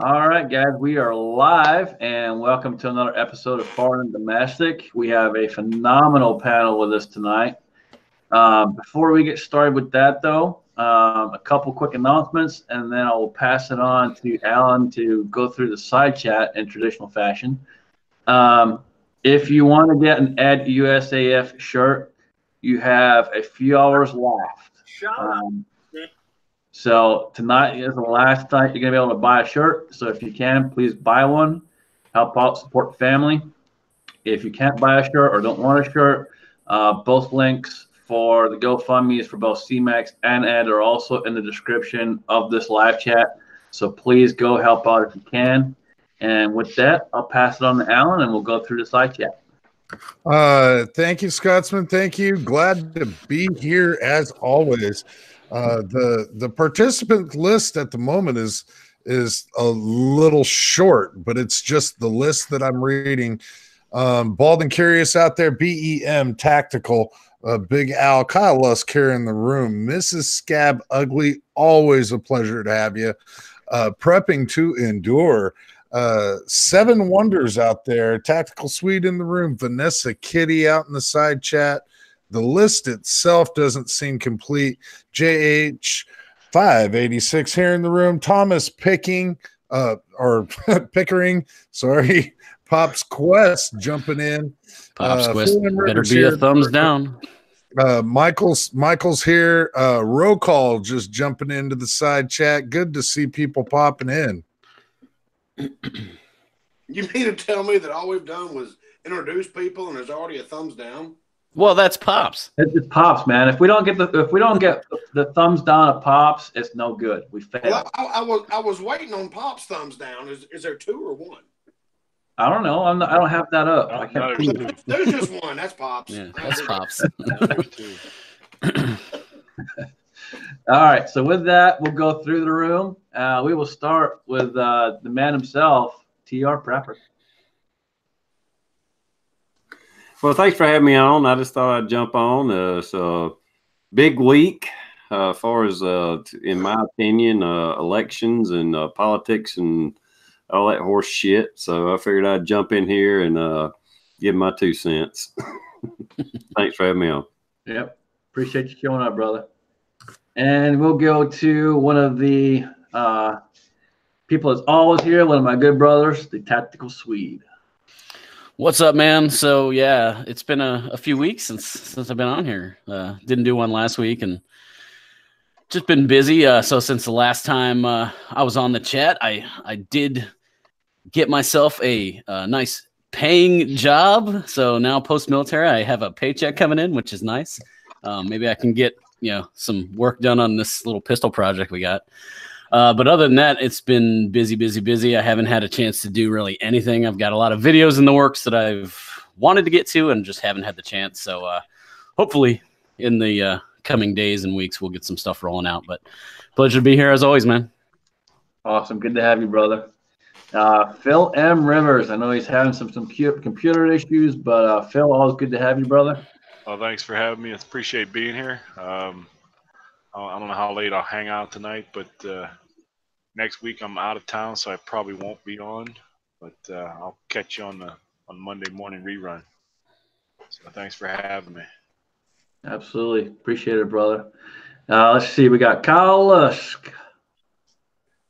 All right, guys, we are live and welcome to another episode of Foreign and Domestic. We have a phenomenal panel with us tonight. Before we get started with that, though, a couple quick announcements, and then I will pass it on to Alan to go through the side chat in traditional fashion. If you want to get an Ed USAF shirt, you have a few hours left. So tonight is the last night you're going to be able to buy a shirt. So if you can, please buy one. Help out, support the family. If you can't buy a shirt or don't want a shirt, both links for the GoFundMe's for both CMAX and Ed are also in the description of this live chat. So please go help out if you can. And with that, I'll pass it on to Alan and we'll go through the side chat. Thank you, Scotsman. Thank you. Glad to be here as always. The participant list at the moment is a little short, but it's just the list that I'm reading. Bald and Curious out there, BEM Tactical, Big Al, Kyle Lusk here in the room, Mrs. Scab Ugly, always a pleasure to have you. Prepping to Endure, Seven Wonders out there, Tactical Swede in the room, Vanessa Kitty out in the side chat. The list itself doesn't seem complete. JH 586 here in the room. Thomas Pickering, sorry. Pops Quest jumping in. Pops Quest better be a thumbs down. Michael's here. Roll call just jumping into the side chat. Good to see people popping in. You mean to tell me that all we've done was introduce people and there's already a thumbs down? Well, that's Pops. It's Pops, man. If we don't get the thumbs down at Pops, it's no good. We failed. Well, I was waiting on Pops thumbs down. Is there two or one? I don't know. I don't have that up. I can't see it. There's just one. That's Pops. Yeah, that's Pops. All right. So with that, we'll go through the room. We will start with the man himself, TR Prepper. Well, thanks for having me on. I just thought I'd jump on. It's a big week as far as, in my opinion, elections and politics and all that horse shit. So I figured I'd jump in here and give my 2 cents. Thanks for having me on. Yep. Appreciate you showing up, brother. And we'll go to one of the people that's always here, one of my good brothers, the Tactical Swede. What's up, man? So yeah, it's been a few weeks since I've been on here. Didn't do one last week and just been busy. So since the last time I was on the chat, I did get myself a nice paying job. So now post-military, I have a paycheck coming in, which is nice. Maybe I can get some work done on this little pistol project we got. But other than that, it's been busy. I haven't had a chance to do really anything. I've got a lot of videos in the works that I've wanted to get to and just haven't had the chance. So hopefully in the coming days and weeks, we'll get some stuff rolling out. But pleasure to be here as always, man. Awesome. Good to have you, brother. Phil M. Rivers. I know he's having some computer issues, but Phil, always good to have you, brother. Well, thanks for having me. I appreciate being here. I don't know how late I'll hang out tonight, but next week I'm out of town, so I probably won't be on. But I'll catch you on Monday morning rerun. So thanks for having me. Absolutely. Appreciate it, brother. Let's see. We got Kyle Lusk.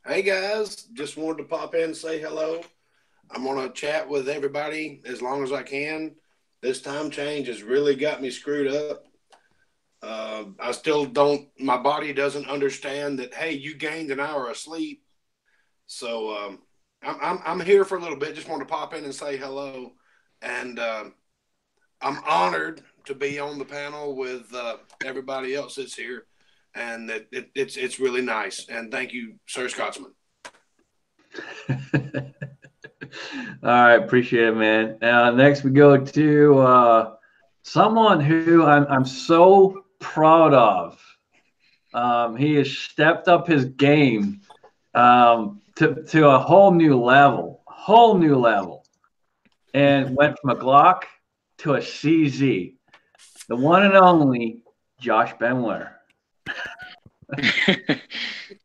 Hey, guys. Just wanted to pop in and say hello. I'm going to chat with everybody as long as I can. This time change has really got me screwed up. I still don't, my body doesn't understand that, hey, you gained an hour of sleep. So I'm here for a little bit. Just want to pop in and say hello. And I'm honored to be on the panel with everybody else that's here. And it's really nice. And thank you, Sir Scotsman. All right. Appreciate it, man. Next we go to someone who I'm so proud of. He has stepped up his game to a whole new level, and went from a Glock to a CZ. The one and only Josh Benware.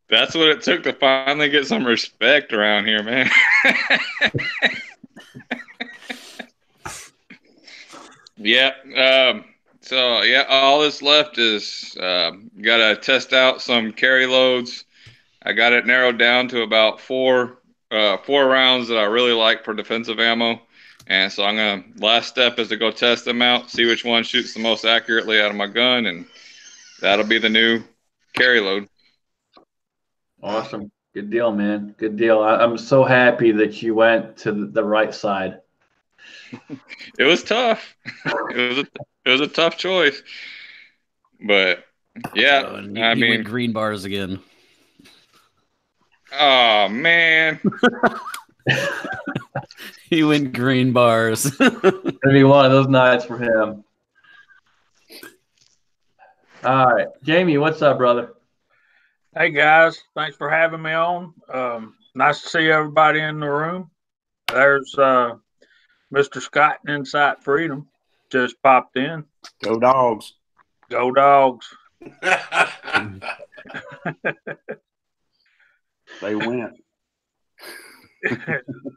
That's what it took to finally get some respect around here, man. Yeah. So yeah, all that's left is got to test out some carry loads. I got it narrowed down to about four rounds that I really like for defensive ammo. And so last step is to go test them out, see which one shoots the most accurately out of my gun, and that'll be the new carry load. Awesome. Good deal, man. Good deal. I'm so happy that you went to the right side. It was tough. It was a tough choice. But yeah, you went green bars again. Oh man. He went green bars. Gonna be one of those nights for him. All right, Jamie, what's up, brother? Hey guys, thanks for having me on. Nice to see everybody in the room. There's Mr. Scott in Insight Freedom just popped in. Go Dogs. Go Dogs. They went.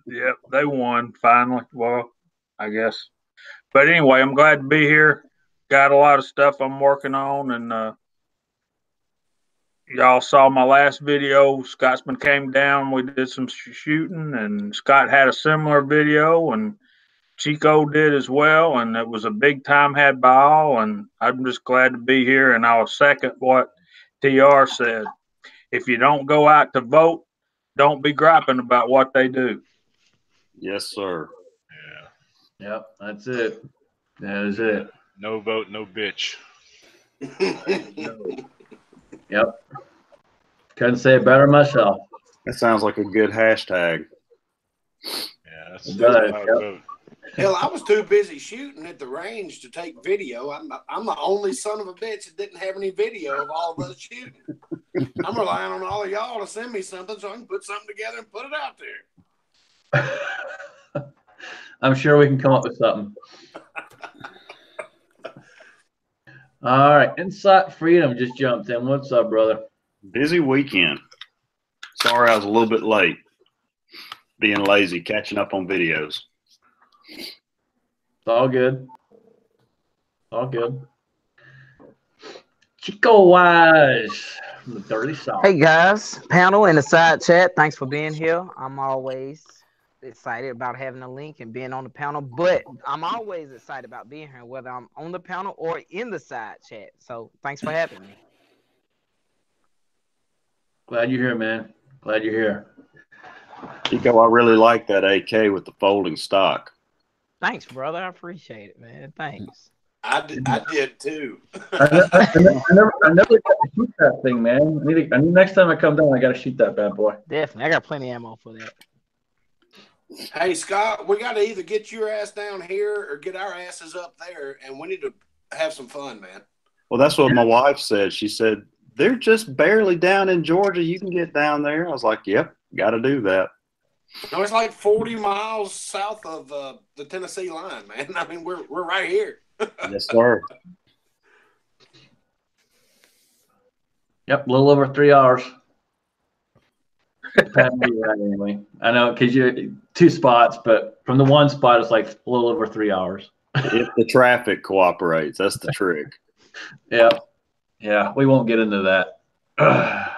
Yep, they won finally. Well, I guess. But anyway, I'm glad to be here. Got a lot of stuff I'm working on, and y'all saw my last video. Scotsman came down. We did some shooting, and Scott had a similar video, and Chico did as well. And it was a big time had by all. And I'm just glad to be here. And I'll second what TR said. If you don't go out to vote, don't be griping about what they do. Yes, sir. Yeah. Yep, that's it. That is it. No vote, no bitch. Yep. Couldn't say it better myself. That sounds like a good hashtag. Yeah, that's It how does, I yep. vote. Hell, I was too busy shooting at the range to take video. I'm the only son of a bitch that didn't have any video of all of us shooting. I'm relying on all of y'all to send me something so I can put something together and put it out there. I'm sure we can come up with something. All right, Insight Freedom just jumped in. What's up, brother? Busy weekend. Sorry I was a little bit late. Being lazy, catching up on videos. It's all good. All good. Chico Wise from the Dirty South. Hey guys, panel in the side chat. Thanks for being here. I'm always excited about having a link and being on the panel, but I'm always excited about being here, whether I'm on the panel or in the side chat. So thanks for having me. Glad you're here, man. Glad you're here. Chico, I really like that AK with the folding stock. Thanks, brother. I appreciate it, man. Thanks. I did too. I never got to shoot that thing, man. I need next time I come down, I got to shoot that bad boy. Definitely. I got plenty of ammo for that. Hey, Scott, we got to either get your ass down here or get our asses up there, and we need to have some fun, man. Well, that's what my wife said. She said, they're just barely down in Georgia. You can get down there. I was like, yep, got to do that. No, it's like 40 miles south of the Tennessee line, man. I mean, we're right here. Yes, sir. Yep, a little over 3 hours. Anyway, I know because you're 2 spots, but from the one spot, it's like a little over 3 hours. If the traffic cooperates, that's the trick. Yeah, we won't get into that.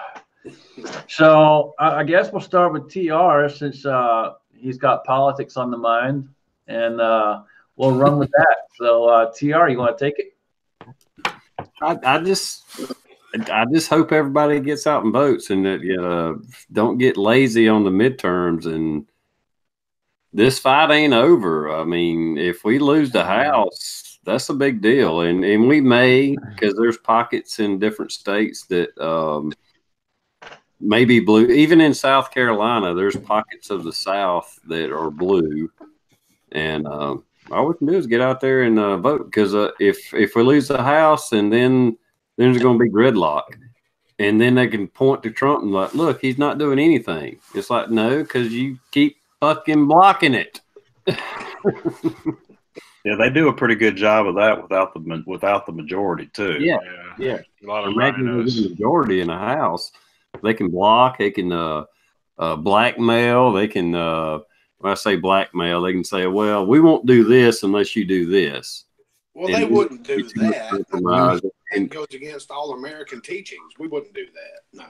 So I guess we'll start with TR since he's got politics on the mind, and we'll run with that. So TR, you want to take it? I just hope everybody gets out and votes, and that don't get lazy on the midterms. And this fight ain't over. I mean, if we lose the House, that's a big deal, and we may, because there's pockets in different states that maybe blue. Even in South Carolina, there's pockets of the South that are blue, and all we can do is get out there and vote. Because if we lose the House, and then there's going to be gridlock, and then they can point to Trump and like, look, he's not doing anything. It's like, no, because you keep fucking blocking it. Yeah, they do a pretty good job of that without the majority too. Yeah. A lot of Imagine there's a majority in a House. They can block. They can blackmail. They can, when I say blackmail, they can say, well, we won't do this unless you do this. Well, they wouldn't do that. It goes against all American teachings. We wouldn't do that. No.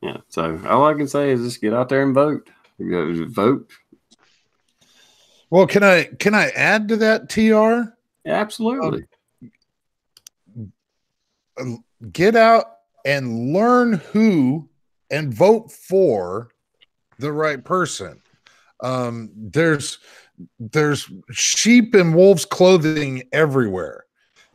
Yeah. So all I can say is just get out there and vote. Vote. Well, can I add to that, TR? Absolutely. Get out and learn who and vote for the right person. There's sheep in wolves' clothing everywhere.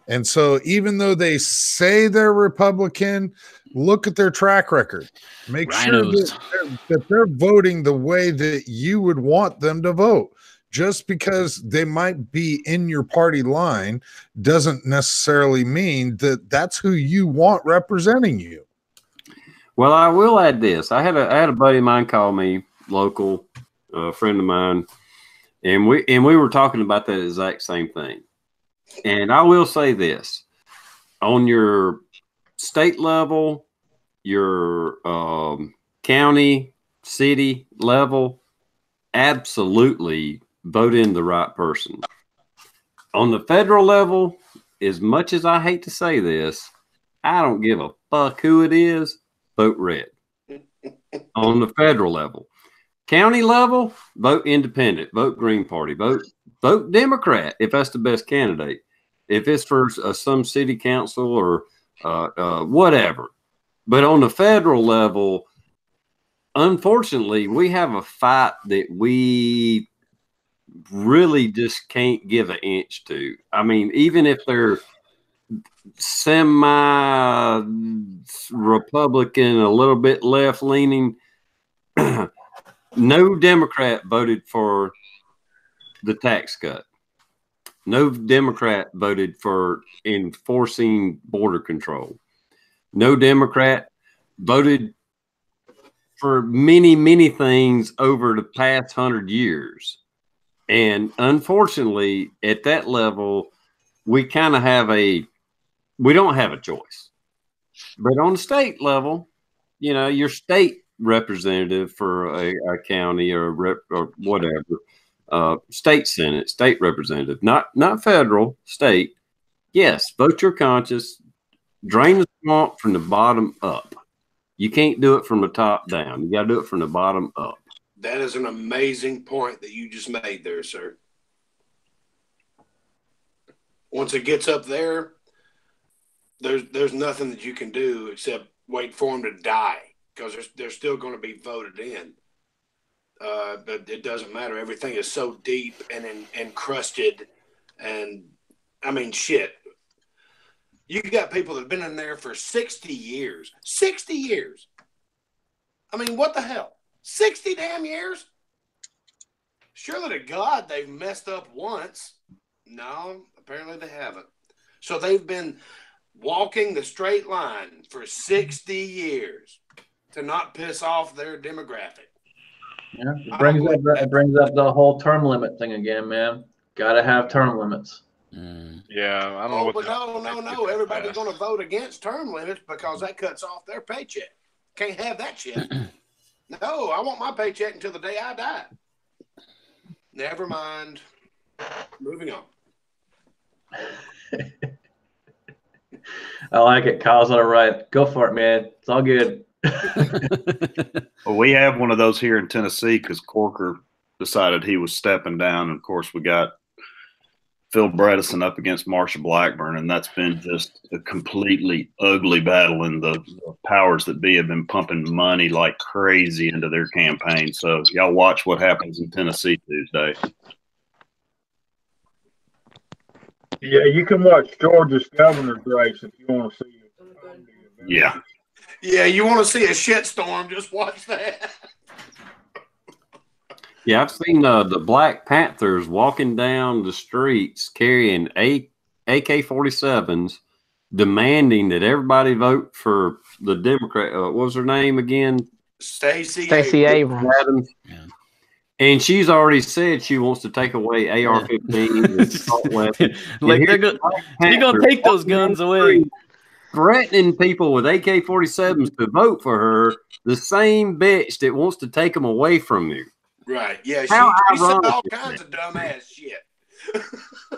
And so even though they say they're Republican, look at their track record. Make sure that they're voting the way that you would want them to vote. Just because they might be in your party line doesn't necessarily mean that that's who you want representing you. Well, I will add this. I had a buddy of mine call me, local, friend of mine, and we were talking about that exact same thing. And I will say this: on your state level, your county, city level, absolutely vote in the right person. On the federal level, as much as I hate to say this, I don't give a fuck who it is. Vote red. On the federal level. County level, vote independent, vote Green Party, vote Democrat if that's the best candidate. If it's for some city council or whatever. But on the federal level, unfortunately, we have a fight that we really just can't give an inch to. I mean, even if they're semi-Republican, a little bit left-leaning, no Democrat voted for the tax cut. No Democrat voted for enforcing border control. No Democrat voted for many, many things over the past 100 years. And unfortunately, at that level, we kind of have we don't have a choice. But on the state level, you know, your state representative for a county or whatever, state senate, state representative, not federal, state. Yes, vote your conscience. Drain the swamp from the bottom up. You can't do it from the top down. You got to do it from the bottom up. That is an amazing point that you just made there, sir. Once it gets up there, there's nothing that you can do except wait for them to die, because they're still going to be voted in. But it doesn't matter. Everything is so deep and encrusted. And, I mean, shit. You got people that have been in there for 60 years. 60 years. I mean, what the hell? 60 damn years? Surely to God they've messed up once. No, apparently they haven't. So they've been walking the straight line for 60 years to not piss off their demographic. Yeah, it brings up the whole term limit thing again, man. Got to have term limits. Yeah, I don't know. But no. Everybody's going to vote against term limits because that cuts off their paycheck. Can't have that shit. No, I want my paycheck until the day I die. Never mind. Moving on. I like it. Kyle's all right. Go for it, man. It's all good. Well, we have one of those here in Tennessee because Corker decided he was stepping down. And of course, we got Phil Bredesen up against Marsha Blackburn, and that's been just a completely ugly battle. And the powers that be have been pumping money like crazy into their campaign. So y'all watch what happens in Tennessee Tuesday. Yeah, you can watch Georgia's governor's race if you want to see it. Yeah. Yeah, you want to see a shitstorm, just watch that. Yeah, I've seen the Black Panthers walking down the streets carrying AK-47s, demanding that everybody vote for the Democrat. What was her name again? Stacey Abrams. Yeah. And she's already said she wants to take away AR-15 and assault weapons. Like they're going to take those guns away. threatening people with AK-47s to vote for her, the same bitch that wants to take them away from you. Right. Yeah. How She said ironic all is kinds of dumbass shit.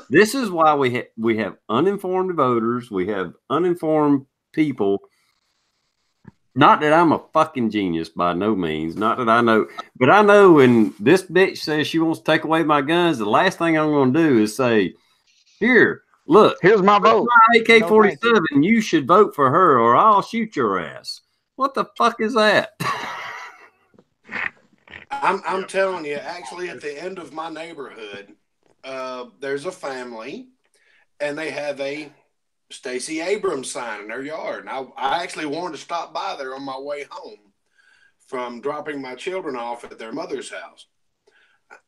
This is why we have uninformed voters. We have uninformed people. Not that I'm a fucking genius by no means. Not that I know. But I know when this bitch says she wants to take away my guns, the last thing I'm going to do is say, here, look. Here's my vote. My AK-47, you should vote for her or I'll shoot your ass. What the fuck is that? I'm telling you, actually, at the end of my neighborhood, there's a family, and they have a Stacey Abrams sign in their yard. And I actually wanted to stop by there on my way home from dropping my children off at their mother's house.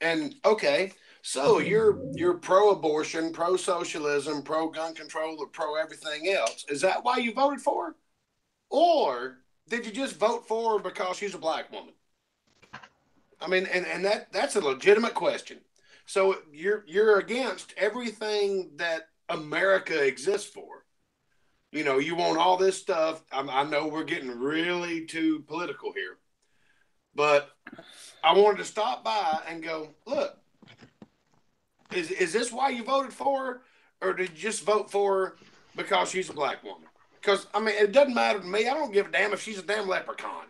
And okay, so you're pro-abortion, pro-socialism, pro-gun control, or pro-everything else. Is that why you voted for her? Or did you just vote for her because she's a black woman? I mean, and that's a legitimate question. So you're against everything that America exists for. You know, you want all this stuff. I know we're getting really too political here, but I wanted to stop by and go, look, is this why you voted for her, or did you just vote for her because she's a black woman? Because, I mean, it doesn't matter to me. I don't give a damn if she's a damn leprechaun.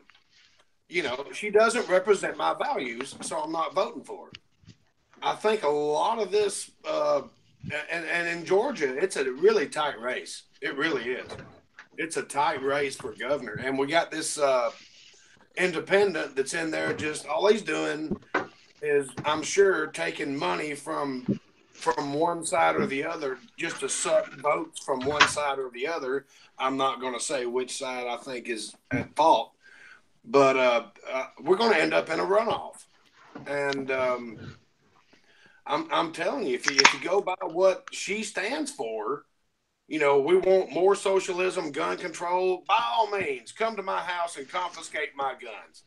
You know, she doesn't represent my values, so I'm not voting for her. I think a lot of this, and in Georgia, it's a really tight race. It really is. It's a tight race for governor. And we got this independent that's in there, just all he's doing is, I'm sure, taking money from one side or the other just to suck votes from one side or the other. I'm not going to say which side I think is at fault, but we're going to end up in a runoff. And I'm telling you, if you go by what she stands for, you know, we want more socialism, gun control. By all means, come to my house and confiscate my guns.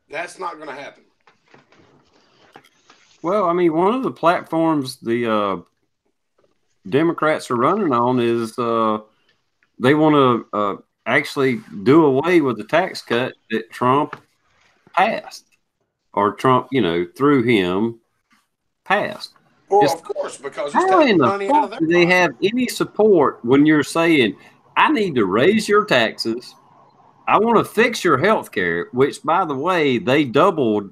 That's not going to happen. Well, I mean, one of the platforms the Democrats are running on is they want to actually do away with the tax cut that Trump passed, or Trump, you know, through him passed. Well, of course, because it's how taking in the money out of fuck their do they have any support when you're saying, I need to raise your taxes, I want to fix your health care, which, by the way, they doubled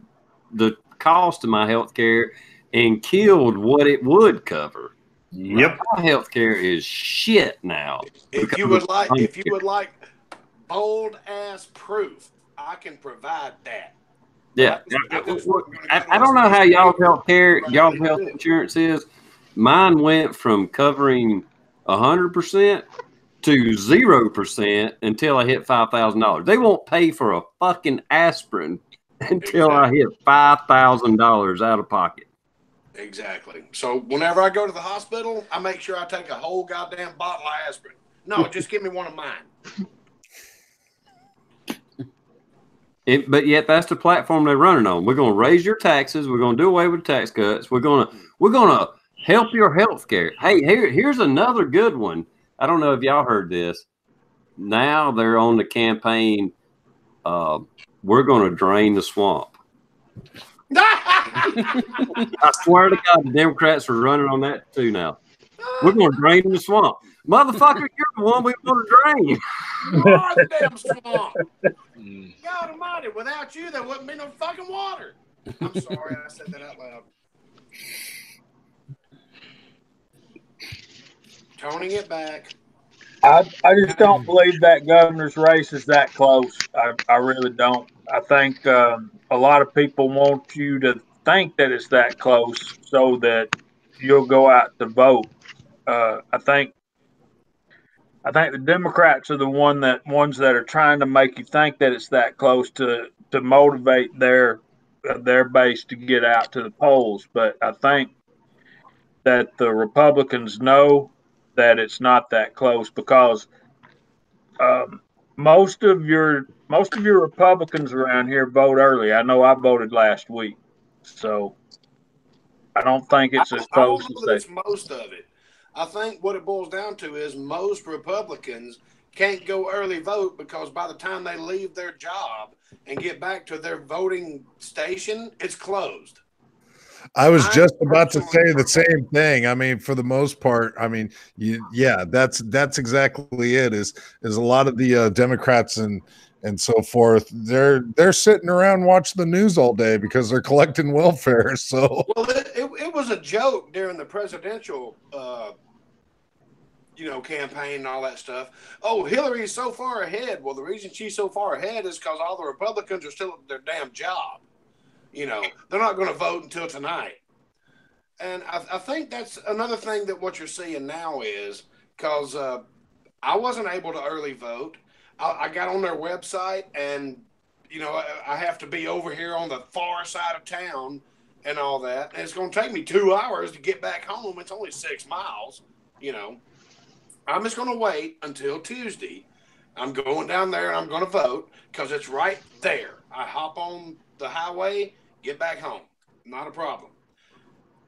the cost of my health care and killed what it would cover. Yep. My health care is shit now. If you would like bold ass proof, I can provide that. Yeah, I don't know how y'all's health insurance is. Mine went from covering 100% to 0% until I hit $5,000. They won't pay for a fucking aspirin until I hit $5,000 out of pocket. Exactly. So whenever I go to the hospital, I make sure I take a whole goddamn bottle of aspirin. No, just give me one of mine. But yet that's the platform they're running on. We're going to raise your taxes. We're going to do away with tax cuts. We're going to help your health care. Hey, here's another good one. I don't know if y'all heard this. Now they're on the campaign. We're going to drain the swamp. I swear to God, the Democrats are running on that too now. We're going to drain the swamp. Motherfucker, you're the one we want to drain. You are the damn swamp. God almighty, without you, there wouldn't be no fucking water. I'm sorry I said that out loud. Toning it back. I just don't believe that governor's race is that close. I really don't. I think a lot of people want you to think that it's that close so that you'll go out to vote. I think the Democrats are the ones that are trying to make you think that it's that close to motivate their base to get out to the polls. But I think that the Republicans know that it's not that close because most of your Republicans around here vote early. I know I voted last week, so I don't think it's as close as it's most of it. I think what it boils down to is most Republicans can't go early vote because by the time they leave their job and get back to their voting station, it's closed. I was just about to say the same thing. I mean, for the most part, I mean, that's exactly it. Is a lot of the Democrats and so forth. They're sitting around watching the news all day because they're collecting welfare. So well, it was a joke during the presidential campaign and all that stuff. Oh, Hillary's so far ahead. Well, the reason she's so far ahead is because all the Republicans are still at their damn job. They're not going to vote until tonight. And I think that's another thing that what you're seeing now is because I wasn't able to early vote. I got on their website and, I have to be over here on the far side of town and all that. And it's going to take me 2 hours to get back home. It's only 6 miles, I'm just going to wait until Tuesday. I'm going down there and I'm going to vote because it's right there. I hop on the highway, get back home. Not a problem.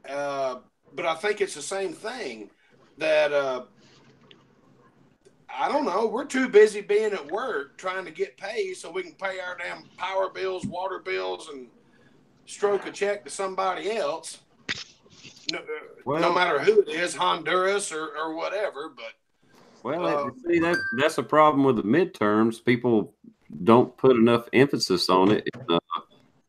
But I think it's the same thing that I don't know. We're too busy being at work trying to get paid so we can pay our damn power bills, water bills, and stroke a check to somebody else. No matter who it is, Honduras or whatever. But see, that's a problem with the midterms. People don't put enough emphasis on it.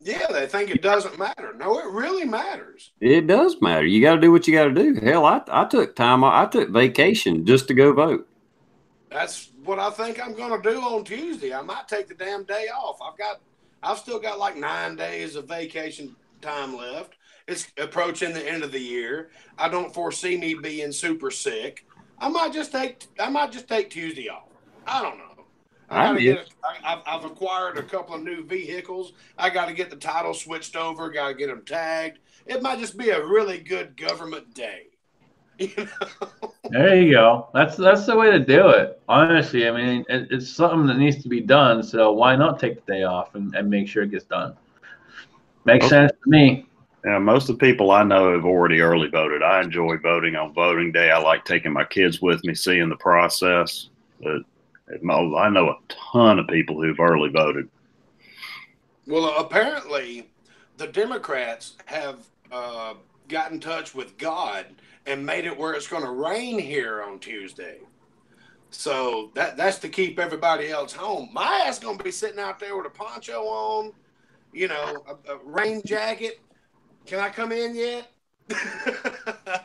Yeah, they think it doesn't matter. No, it really matters. It does matter. You got to do what you got to do. Hell, I took time. I took vacation just to go vote. That's what I think I'm going to do on Tuesday. I might take the damn day off. I've still got like 9 days of vacation time left. It's approaching the end of the year. I don't foresee me being super sick. I might just take Tuesday off. I don't know. I've acquired a couple of new vehicles. I got to get the title switched over. Got to get them tagged. It might just be a really good government day. There you go. That's the way to do it. Honestly, I mean, it's something that needs to be done. So why not take the day off and make sure it gets done? Makes sense to me. Yeah, most of the people I know have already early voted. I enjoy voting on voting day. I like taking my kids with me, seeing the process. But I know a ton of people who've early voted. Well, apparently the Democrats have got in touch with God and made it where it's going to rain here on Tuesday. So that's to keep everybody else home. My ass going to be sitting out there with a poncho on, a rain jacket. Can I come in yet?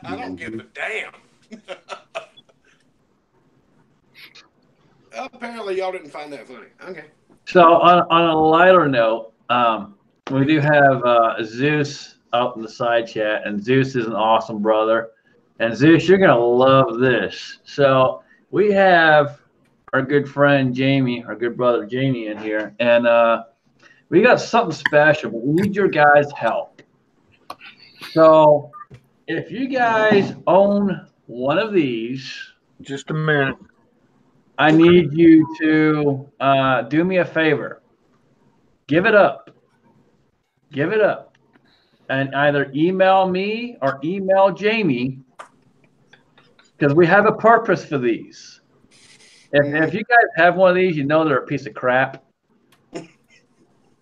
I don't give a damn. Apparently, y'all didn't find that funny. Okay. So on a lighter note, we do have Zeus out in the side chat, and Zeus is an awesome brother. And Zeus, you're gonna love this. So we have our good friend Jamie, our good brother Jamie, in here, and we got something special. But we need your guys' help. So if you guys own one of these, just a minute. I need you to do me a favor. Give it up. Give it up. And either email me or email Jamie, because we have a purpose for these. If you guys have one of these, you know they're a piece of crap.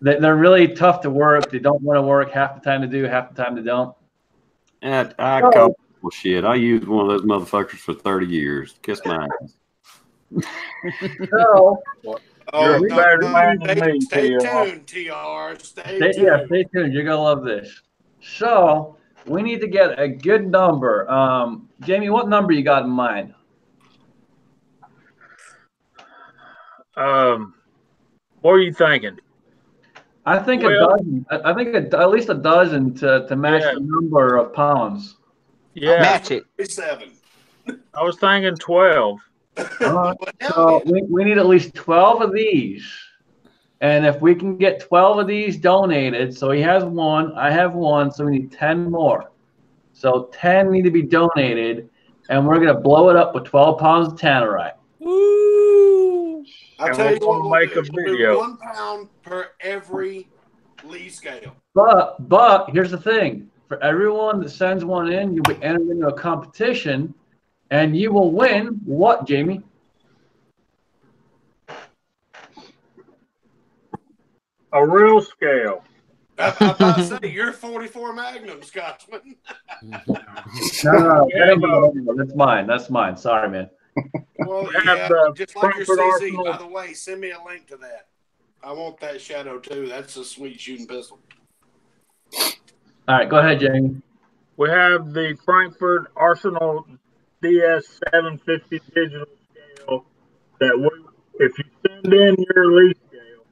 They're really tough to work. They don't want to work. Half the time they do, half the time they don't. I call bullshit. I used one of those motherfuckers for 30 years. Kiss my ass. So, stay tuned, TR. Stay tuned. Stay tuned. You're going to love this. So, we need to get a good number. Jamie, what number you got in mind? What are you thinking? I think a dozen. I think at least a dozen to match the number of pounds. Yeah, match it. 7. I was thinking 12. So we need at least 12 of these. And if we can get 12 of these donated, so he has one, I have one, so we need 10 more. So 10 need to be donated, and we're going to blow it up with 12 pounds of tannerite. Woo! I'll tell you what, we'll make a video. 1 pound per every Lee scale. But here's the thing. For everyone that sends one in, you'll be entered into a competition, and you will win what, Jamie? A real scale. I'm about to say, you're 44 Magnum, Scotsman. No, that's mine. That's mine. Sorry, man. Well, We have yeah, the just like your Frankfurt CZ. Arsenal. By the way, send me a link to that. I want that Shadow too. That's a sweet shooting pistol. All right, go ahead, Jamie. We have the Frankfurt Arsenal DS750 digital scale that if you send in your Lee scale,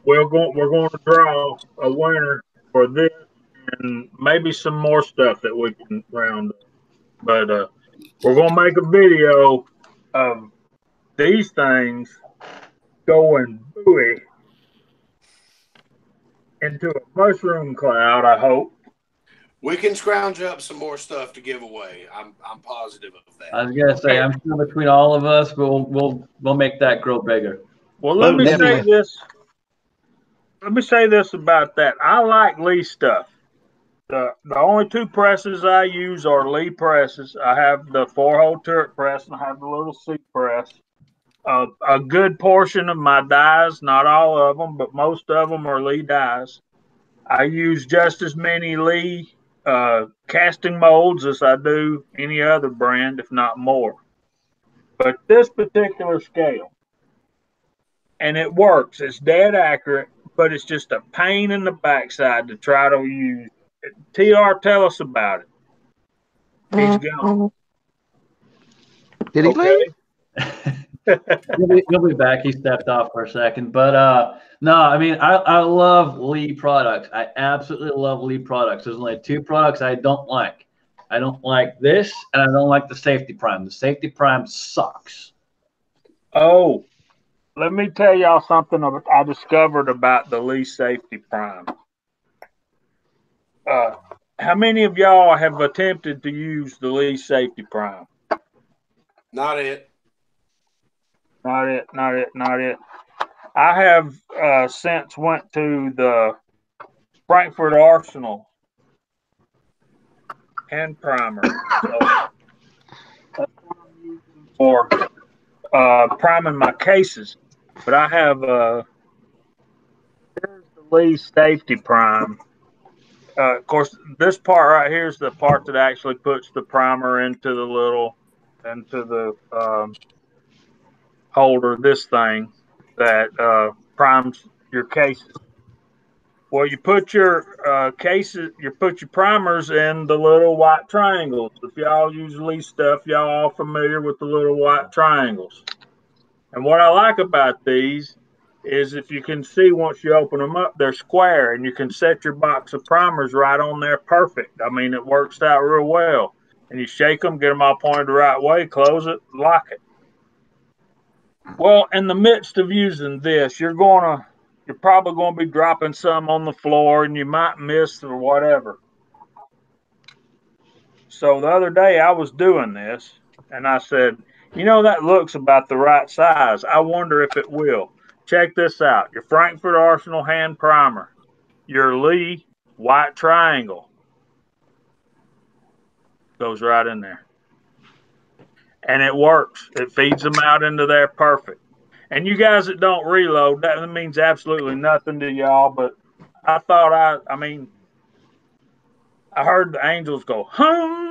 we're going to draw a winner for this and maybe some more stuff that we can round up. But we're going to make a video of these things going buoy into a mushroom cloud, I hope. We can scrounge up some more stuff to give away. I'm positive of that. I was gonna say, I'm sure between all of us, we'll make that grow bigger. Well, let me say this. Let me say this about that. I like Lee stuff. The only two presses I use are Lee presses. I have the 4-hole turret press and I have the little seat press. A good portion of my dies, not all of them, but most of them are Lee dies. I use just as many Lee casting molds as I do any other brand, if not more. But this particular scale, and it works, it's dead accurate, but it's just a pain in the backside to try to use. TR, tell us about it. He's gone. Did he leave? He'll be back. He stepped off for a second, but no, I mean, I love Lee products. I absolutely love Lee products. There's only two products I don't like. I don't like this, and I don't like the Safety Prime. The Safety Prime sucks. Oh, let me tell y'all something I discovered about the Lee Safety Prime. How many of y'all have attempted to use the Lee Safety Prime? Not it. Not it. I have since went to the Frankfurt Arsenal hand primer. So that's what I'm using for priming my cases. But I have here's the Lee Safety Prime. Of course, this part right here is the part that actually puts the primer into the holder, this thing that primes your cases. Well, you put your cases, you put your primers in the little white triangles. If y'all use Lee stuff, y'all all familiar with the little white triangles. And what I like about these is if you can see once you open them up, they're square, and you can set your box of primers right on there perfect. I mean, it works out real well. And you shake them, get them all pointed the right way, close it, lock it. Well, in the midst of using this, you're probably going to be dropping some on the floor, and you might miss or whatever. So the other day I was doing this, and I said, that looks about the right size. I wonder if it will. Check this out. Your Frankfurt Arsenal hand primer, your Lee white triangle goes right in there. And it works. It feeds them out into there perfect. And you guys that don't reload, that means absolutely nothing to y'all. But I thought I heard the angels go, hum.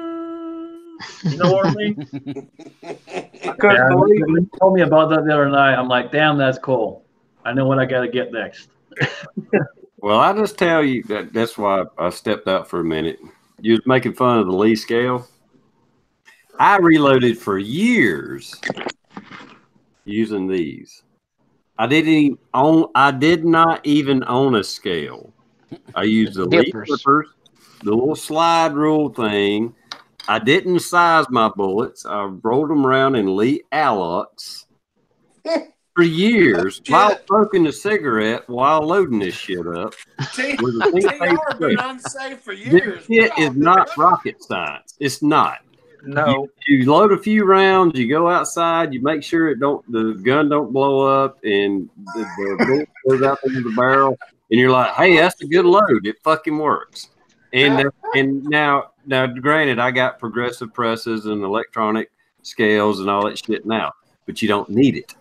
You know what I mean? I couldn't believe it. You told me about that the other night. I'm like, damn, that's cool. I know what I got to get next. Well, I just tell you that's why I stepped out for a minute. You was making fun of the Lee scale. I reloaded for years using these. I did not even own a scale. I used the Lee clippers, the little slide rule thing. I didn't size my bullets. I rolled them around in Lee Alux for years while smoking a cigarette while loading this shit up. TR been unsafe for years. This shit is not rocket science. It's not. No. You load a few rounds, you go outside, you make sure the gun don't blow up, and the bullet goes out into the barrel, and you're like, hey, that's a good load. It fucking works. And now, granted, I got progressive presses and electronic scales and all that shit now, but you don't need it.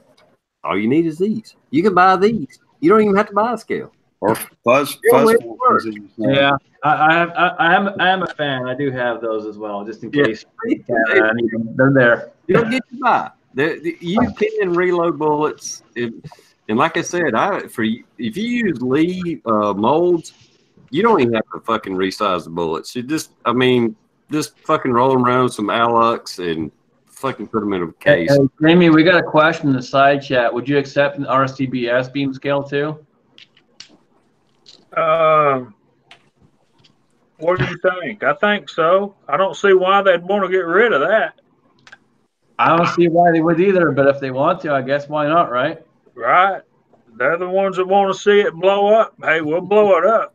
All you need is these. You can buy these. You don't even have to buy a scale. Or fuzz It'll forks, work. as you say. Yeah, I am a fan. I do have those as well, just in case. I need them. They're there. You don't get to buy. You can reload bullets, and like I said, if you use Lee molds, you don't even have to fucking resize the bullets. You just fucking roll them around with some Alux and fucking put them in a case. Hey, Jamie, we got a question in the side chat. Would you accept an RCBS beam scale too? What do you think? I think so. I don't see why they'd want to get rid of that. I don't see why they would either, but if they want to, I guess why not, right? Right. They're the ones that want to see it blow up. Hey, we'll blow it up.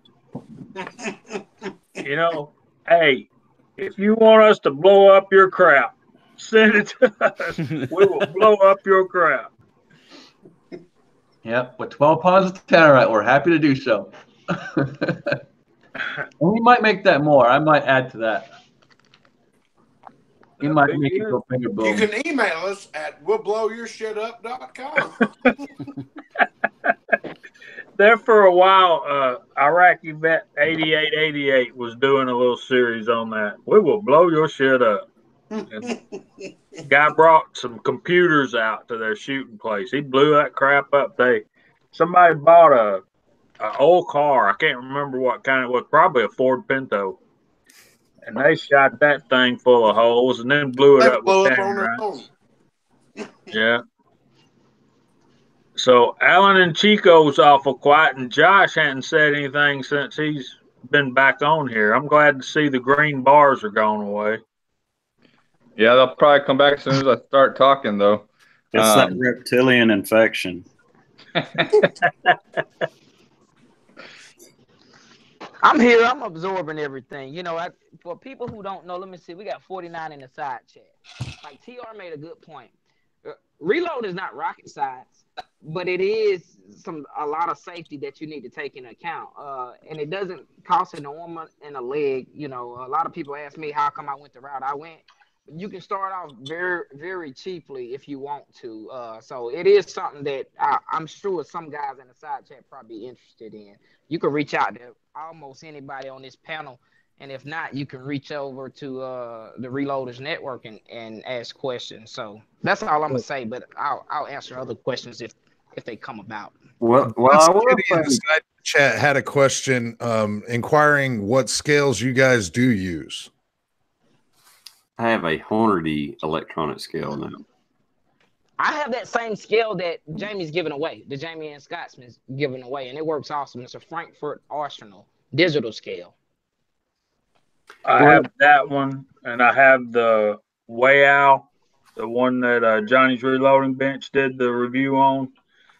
Hey, if you want us to blow up your crap, send it to us. We will blow up your crap. Yep, with 12 pounds of tannerite, we're happy to do so. And we might make that more. I might add to that. We might make it go finger boom. You can email us at we'llblowyourshitup.com. There for a while, Iraqi Vet 8888 was doing a little series on that. We will blow your shit up. Guy brought some computers out to their shooting place. He blew that crap up. Somebody bought a old car. I can't remember what kind it was. Probably a Ford Pinto. And they shot that thing full of holes and then blew it up with 10 rounds. Yeah. So Alan and Chico's awful quiet, and Josh hadn't said anything since he's been back on here. I'm glad to see the green bars are going away. Yeah, they'll probably come back as soon as I start talking, though. It's that reptilian infection. I'm here. I'm absorbing everything. For people who don't know, let me see. We got 49 in the side chat. Like TR made a good point. Reload is not rocket science, but it is a lot of safety that you need to take into account. And it doesn't cost an arm and a leg. A lot of people ask me how come I went the route I went. You can start off very, very cheaply if you want to. So it is something that I'm sure some guys in the side chat probably interested in. You can reach out to almost anybody on this panel. And if not, you can reach over to the Reloaders Network and ask questions. So that's all I'm going to say, but I'll answer other questions if they come about. Well, I will in the side chat had a question inquiring what scales you guys do use. I have a Hornady electronic scale now. I have that same scale that Jamie's giving away, the Jamie and Scotsman's giving away, and it works awesome. It's a Frankfurt Arsenal digital scale. I have that one, and I have the Wayow, the one that Johnny's Reloading Bench did the review on.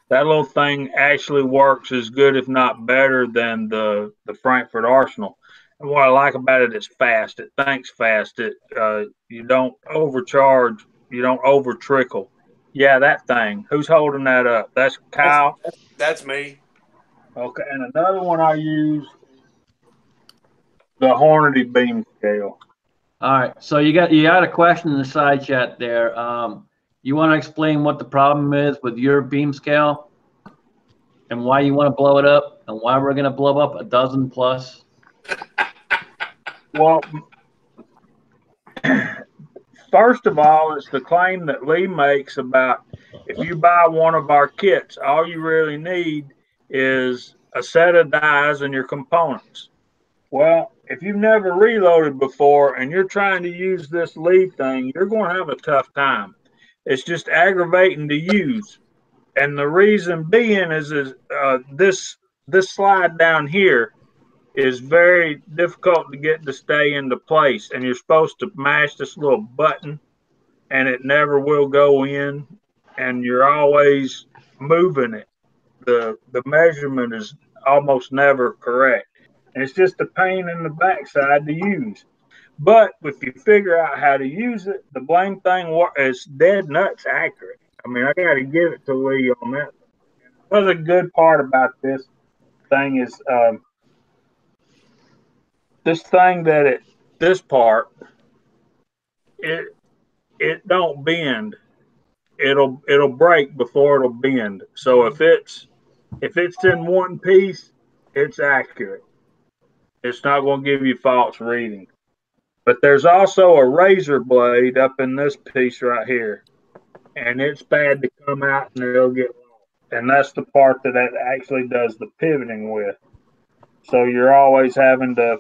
That little thing actually works as good, if not better, than the Frankfurt Arsenal. And what I like about it is fast. It thinks fast. You don't overcharge. You don't over trickle. Yeah, that thing. Who's holding that up? That's Kyle. That's me. Okay, and another one I use, the Hornady beam scale. All right. So you got a question in the side chat there. You want to explain what the problem is with your beam scale and why you want to blow it up and why we're going to blow up a dozen plus? Well, first of all, it's the claim that Lee makes about if you buy one of our kits, all you really need is a set of dies and your components. Well, if you've never reloaded before and you're trying to use this Lee thing, you're going to have a tough time. It's just aggravating to use. And the reason being is this slide down here is very difficult to get to stay into place. And you're supposed to mash this little button and it never will go in. And you're always moving it. The measurement is almost never correct. And it's just a pain in the backside to use. But if you figure out how to use it, the blame thing is dead nuts accurate. I mean, I got to give it to Lee on that. Another good part about this thing is this part, it don't bend. It'll break before it'll bend. So if it's If it's in one piece, it's accurate. It's not going to give you false reading. But there's also a razor blade up in this piece right here, and it's bad to come out and it'll get lost. And that's the part that it actually does the pivoting with. So you're always having to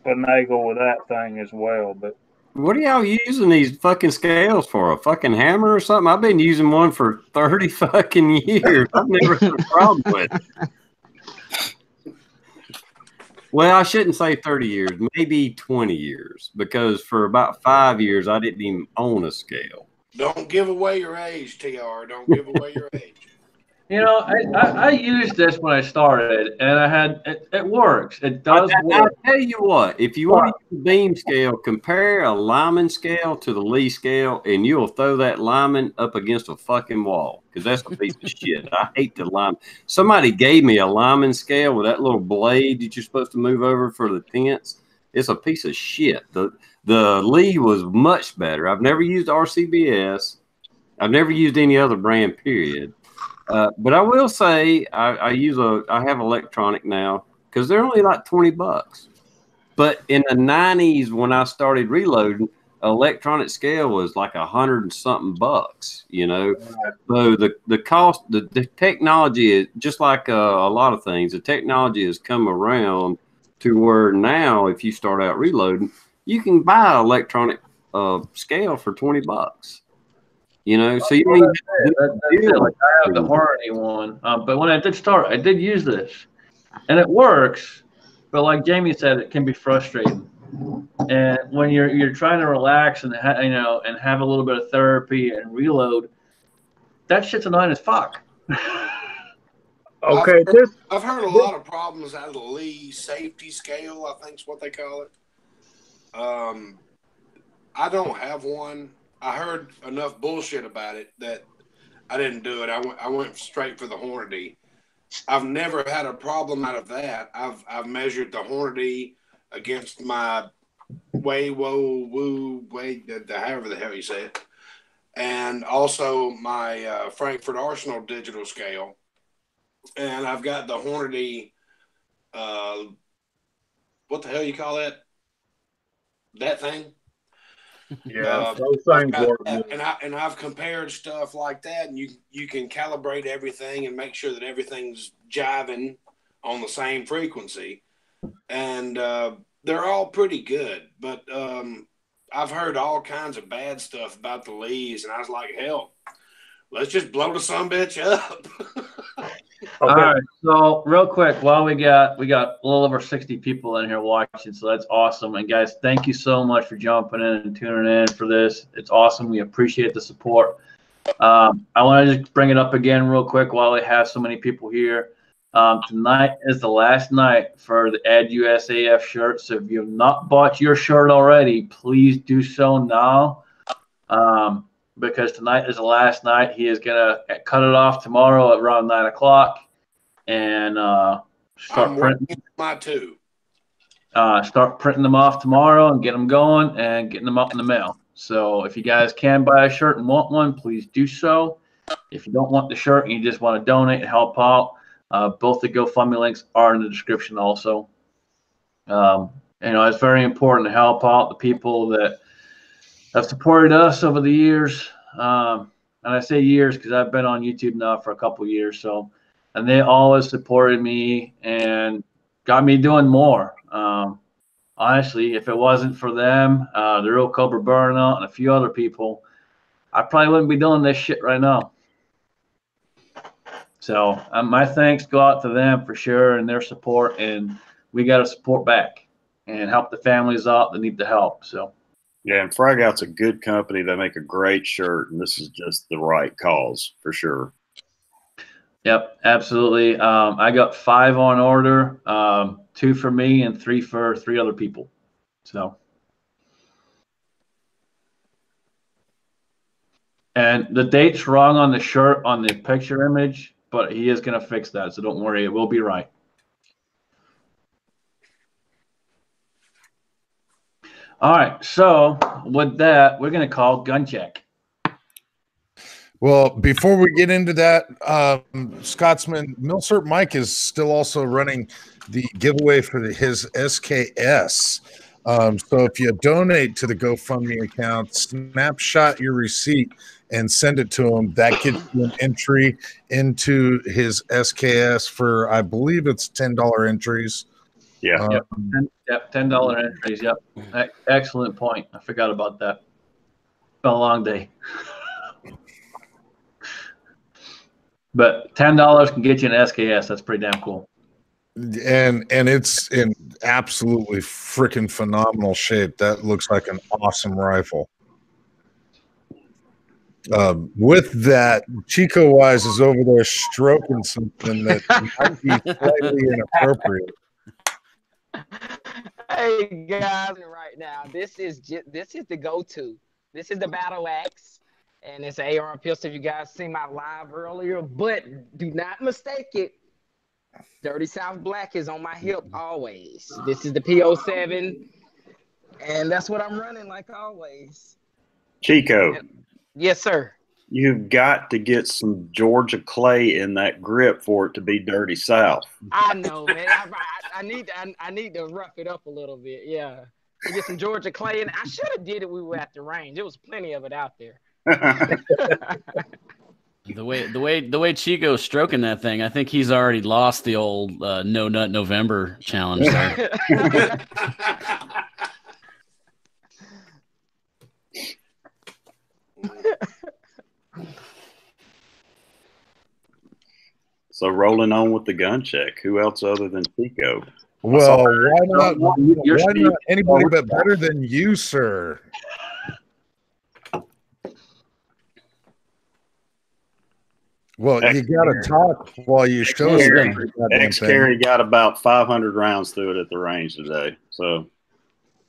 finagle with that thing as well. But what are y'all using these fucking scales for? A fucking hammer or something? I've been using one for 30 fucking years. I've never had a problem with it. Well, I shouldn't say 30 years, maybe 20 years, because for about 5 years, I didn't even own a scale. Don't give away your age, TR. Don't give away your age. You know, I used this when I started, and I had it works. It does I'll work. tell you what, if you want to use a beam scale, compare a Lyman scale to the Lee scale, and you'll throw that Lyman up against a fucking wall, because that's a piece of shit. I hate the Lyman. Somebody gave me a Lyman scale with that little blade that you're supposed to move over for the tenths. It's a piece of shit. The Lee was much better. I've never used RCBS. I've never used any other brand, period. But I will say I have electronic now because they're only like $20. But in the 90s, when I started reloading, electronic scale was like $100 and something bucks, you know. So the cost, the technology is just like a lot of things. The technology has come around to where now, if you start out reloading, you can buy an electronic scale for $20. You know, so you need like I have the Hornady one, but when I did start, I did use this, and it works. But like Jamie said, it can be frustrating. And when you're trying to relax and and have a little bit of therapy and reload, that shit's annoying as fuck. Okay, I've heard a lot of problems out of the Lee safety scale, I think is what they call it. I don't have one. I heard enough bullshit about it that I didn't do it. I went straight for the Hornady. I've never had a problem out of that. I've measured the Hornady against my however the hell you say it, and also my Frankfurt Arsenal digital scale. And I've got the Hornady. What the hell you call that? That thing. Yeah, those things work. And I've compared stuff like that, and you can calibrate everything and make sure that everything's jiving on the same frequency, and they're all pretty good. But I've heard all kinds of bad stuff about the Lees, and I was like, hell, let's just blow the sumbitch up. All right, so real quick, while we got a little over 60 people in here watching, so that's awesome. And guys, thank you so much for jumping in and tuning in for this. It's awesome. We appreciate the support. I want to just bring it up again real quick while we have so many people here. Tonight is the last night for the Ed USAF shirt. So if you have not bought your shirt already, please do so now. Because tonight is the last night. He is going to cut it off tomorrow at around 9 o'clock and start printing. My two. Start printing them off tomorrow and get them going and getting them up in the mail. So if you guys can buy a shirt and want one, please do so. If you don't want the shirt and you just want to donate and help out, both the GoFundMe links are in the description also. It's very important to help out the people that have supported us over the years. And I say years because I've been on YouTube now for a couple years. And they always supported me and got me doing more. Honestly, if it wasn't for them, the Real Cobra Burnout and a few other people, I probably wouldn't be doing this shit right now. So my thanks go out to them for sure and their support. And we got to support back and help the families out that need the help. So. Yeah, and Frag Out's a good company. They make a great shirt, and this is just the right cause for sure. Yep, absolutely. I got 5 on order, 2 for me and 3 for 3 other people. So, and the date's wrong on the shirt on the picture image, but he is going to fix that. So don't worry, it will be right. All right, so with that, we're going to call gun check. Well, before we get into that, Scotsman, Milcert Mike is still also running the giveaway for his SKS. So if you donate to the GoFundMe account, snapshot your receipt and send it to him. That gets you an entry into his SKS for, I believe it's $10 entries. Yeah. Yep, $10 entries. Yep. Excellent point. I forgot about that. It's been a long day. But $10 can get you an SKS. That's pretty damn cool. And it's in absolutely freaking phenomenal shape. That looks like an awesome rifle. With that, Chico Wise is over there stroking something that might be slightly inappropriate. Hey guys, right now this is the go-to. This is the Battle Axe, and it's an AR pistol. If you guys seen my live earlier, but do not mistake it. Dirty South Black is on my hip always. This is the P07, and that's what I'm running like always. Chico. Yes, sir. You've got to get some Georgia clay in that grip for it to be Dirty South. I know, man. I need to rough it up a little bit. Yeah, to get some Georgia clay, and I should have did it. We were at the range. There was plenty of it out there. The way Chico's stroking that thing, I think he's already lost the old No Nut November challenge there. So rolling on with the gun check. Who else other than Chico? Well, why not anybody but better than you, sir? Well, you got to talk while you show us. X-Carry got about 500 rounds through it at the range today. So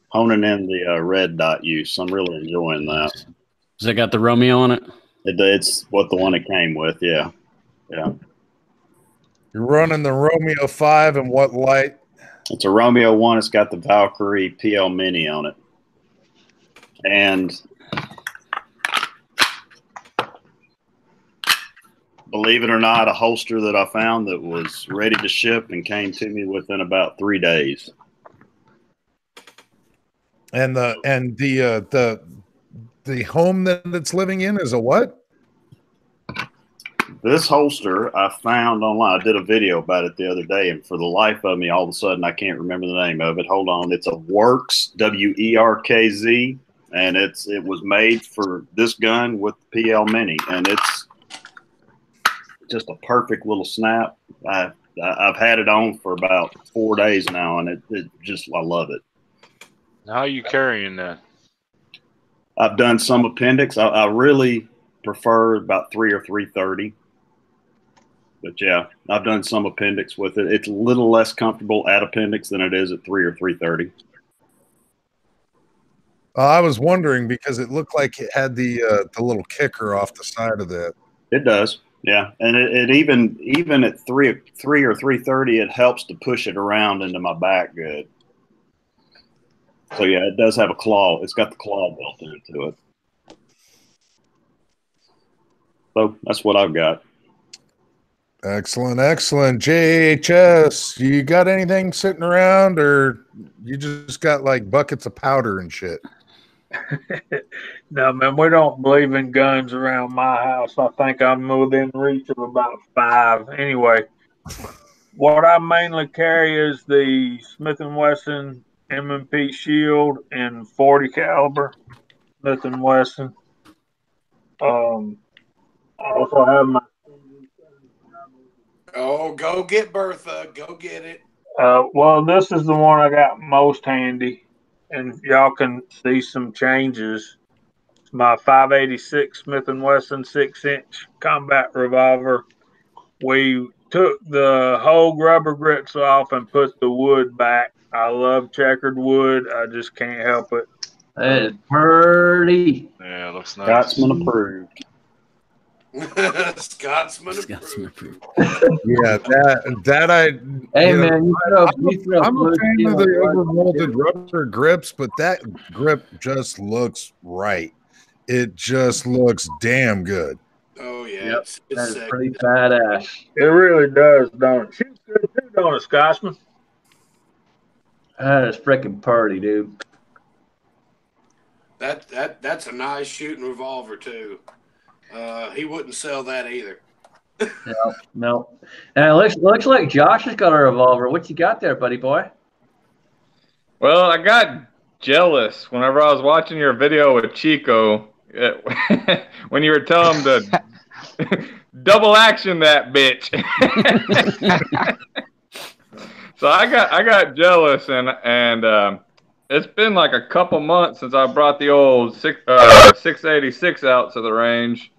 honing in the red dot use. I'm really enjoying that. Has it got the Romeo on it? It's what the one it came with, yeah. Yeah. You're running the Romeo 5 and what light? It's a Romeo 1. It's got the Valkyrie PL Mini on it. And believe it or not, a holster that I found that was ready to ship and came to me within about 3 days. And the home that it's living in is a what? This holster I found online. I did a video about it the other day, and for the life of me, all of a sudden I can't remember the name of it. Hold on. It's a Werkz, W-E-R-K-Z, and it was made for this gun with the PL Mini, and it's just a perfect little snap. I've had it on for about 4 days now, and I love it. How are you carrying that? I've done some appendix. I really prefer about 3 or 330. But yeah, I've done some appendix with it. It's a little less comfortable at appendix than it is at 3 or 330. I was wondering because it looked like it had the little kicker off the side of that. It does, yeah. And it even at 3 or 330, it helps to push it around into my back good. So yeah, it does have a claw. It's got the claw built into it. So that's what I've got. Excellent. JHS, you got anything sitting around, or you just got like buckets of powder and shit? No, man, we don't believe in guns around my house. I think I'm within reach of about 5. Anyway, what I mainly carry is the Smith & Wesson M&P Shield in 40 caliber Smith & Wesson. I also have my. Oh, go get Bertha. Go get it. Well, this is the one I got most handy, and y'all can see some changes. It's my 586 Smith & Wesson 6-inch combat revolver. We took the whole rubber grits off and put the wood back. I love checkered wood. I just can't help it. It's pretty. Yeah, it looks nice. Scotsman approved. Scotsman approved. Yeah, that I. Hey, man, I'm a fan of the overmolded rubber grips, but that grip just looks right. It just looks damn good. Oh yeah, Yep, it's that is sick. pretty badass. It really does, don't it? Shoots good too, don't it, Scotsman? That is freaking pretty, dude. That's a nice shooting revolver too. He wouldn't sell that either. No. And it looks like Josh has got a revolver. What you got there, buddy boy? Well, I got jealous whenever I was watching your video with Chico when you were telling him to double action that bitch. So I got jealous and it's been like a couple months since I brought the old 686 out to the range.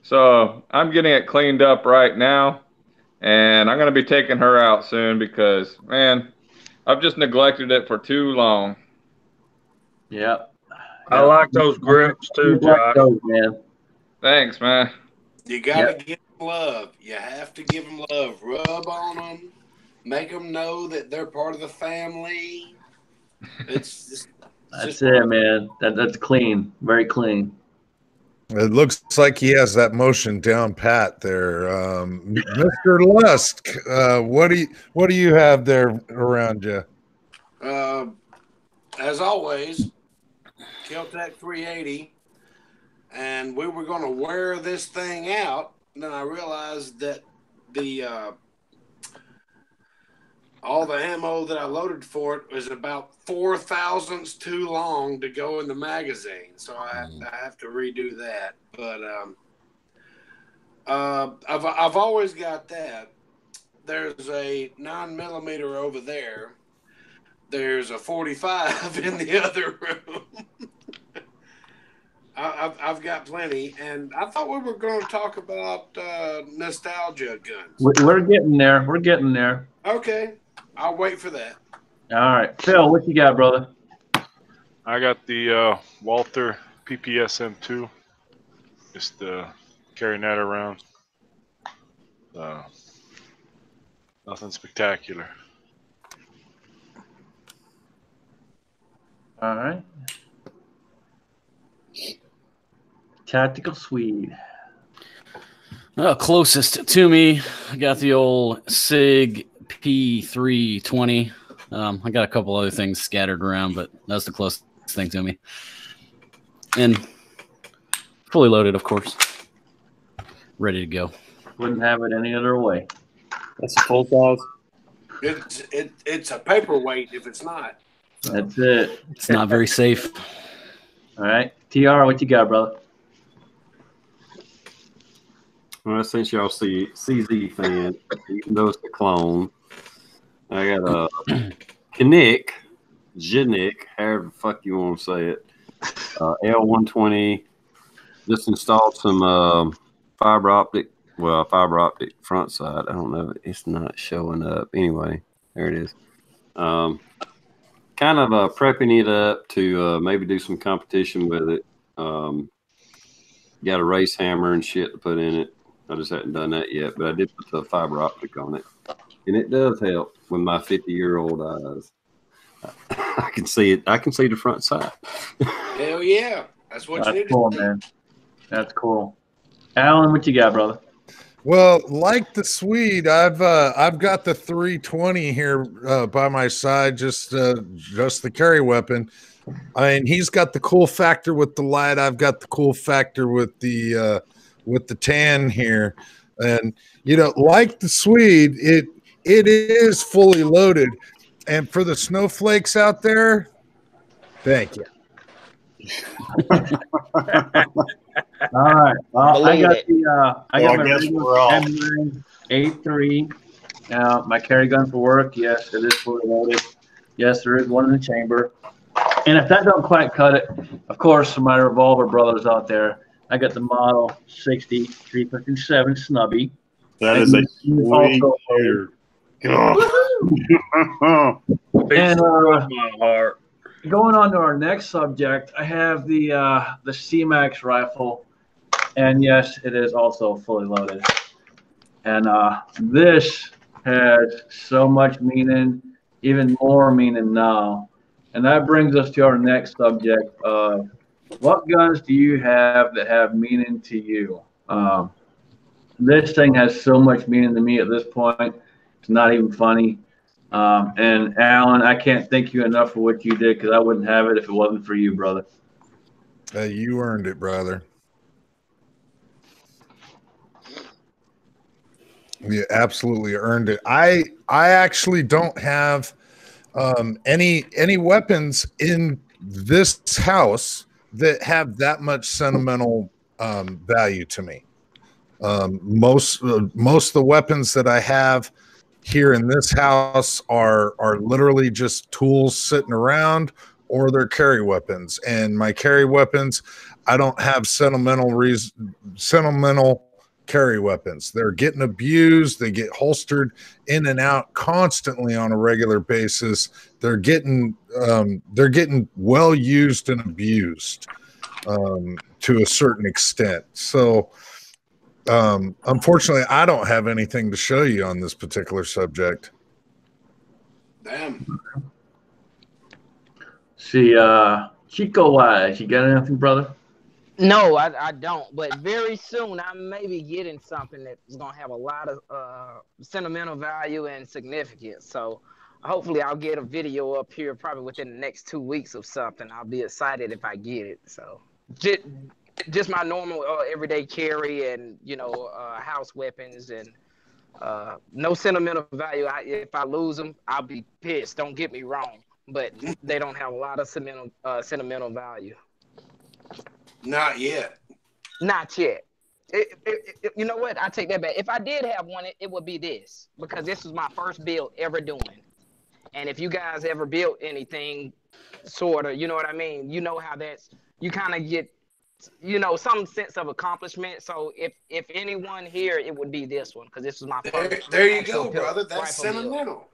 So I'm getting it cleaned up right now, and I'm going to be taking her out soon because, man, I've just neglected it for too long. Yep. I like those grips too, Josh. Man. Thanks, man. You got to give them love. You have to give them love. Rub on them. Make them know that they're part of the family. That's it, man. That's clean. Very clean. It looks like he has that motion down pat there. Mr. Lusk, what do you have there around you? As always, Kel-Tec 380, and we were going to wear this thing out. And then I realized that all the ammo that I loaded for it was about 4 thousandths too long to go in the magazine, so I have to redo that. But I've always got that. There's a 9mm over there. There's a 45 in the other room. I've got plenty, and I thought we were going to talk about nostalgia guns. We're getting there. We're getting there. Okay, I'll wait for that. All right, Phil, what you got, brother? I got the Walther PPSM2. Just carrying that around. Nothing spectacular. All right. Tactical Swede. Closest to me, I got the old SIG P320. I got a couple other things scattered around, but that's the closest thing to me. And fully loaded, of course. Ready to go. Wouldn't have it any other way. That's a full size. It's a paperweight if it's not. That's it. It's not very safe. All right. TR, what you got, brother? Well, since y'all CZ fans, even though it's a clone, I got a Janik, however the fuck you want to say it, L120. Just installed some fiber optic front side. I don't know. It's not showing up. Anyway, there it is. Kind of prepping it up to maybe do some competition with it. Got a race hammer and shit to put in it. I just hadn't done that yet, but I did put the fiber optic on it. And it does help with my 50-year-old eyes. I can see it. I can see the front side. Hell yeah. That's what you need cool, to do. Man. That's cool. Alan, what you got, brother? Well, like the Swede, I've got the 320 here by my side, just the carry weapon. I mean, he's got the cool factor with the light. I've got the cool factor with the tan here, and like the Swede, it is fully loaded. And for the snowflakes out there, thank you. All right. Well, I got my all. M9A3. Now, my carry gun for work, yes, it is fully loaded. Yes, there is one in the chamber. And if that don't quite cut it, of course, for my revolver brothers out there, I got the Model 60 357 Snubby. That is a sweet shooter. And going on to our next subject, I have the C-Max rifle, and yes, it is also fully loaded. And this has so much meaning, even more meaning now. And that brings us to our next subject of what guns do you have that have meaning to you? This thing has so much meaning to me at this point. It's not even funny. And Alan, I can't thank you enough for what you did because I wouldn't have it if it wasn't for you, brother. You earned it, brother. You absolutely earned it. I actually don't have any weapons in this house that have that much sentimental value to me. Most of the weapons that I have here in this house are literally just tools sitting around, or they're carry weapons. And my carry weapons, I don't have sentimental carry weapons. They're getting abused. They get holstered in and out constantly on a regular basis. They're getting well used and abused to a certain extent. So unfortunately, I don't have anything to show you on this particular subject. Damn. See, Chico wise, you got anything, brother? No, I don't. But very soon, I may be getting something that's going to have a lot of sentimental value and significance. So hopefully I'll get a video up here probably within the next 2 weeks of something. I'll be excited if I get it. So just my normal everyday carry and, house weapons and no sentimental value. If I lose them, I'll be pissed. Don't get me wrong. But they don't have a lot of sentimental value. Not yet. Not yet. You know what? I take that back. If I did have one, it would be this, because this was my first build ever doing. And if you guys ever built anything, sort of, you know what I mean? You know how you kind of get, some sense of accomplishment. So if anyone here, it would be this one, because this was my first. There you go, brother. That's sentimental.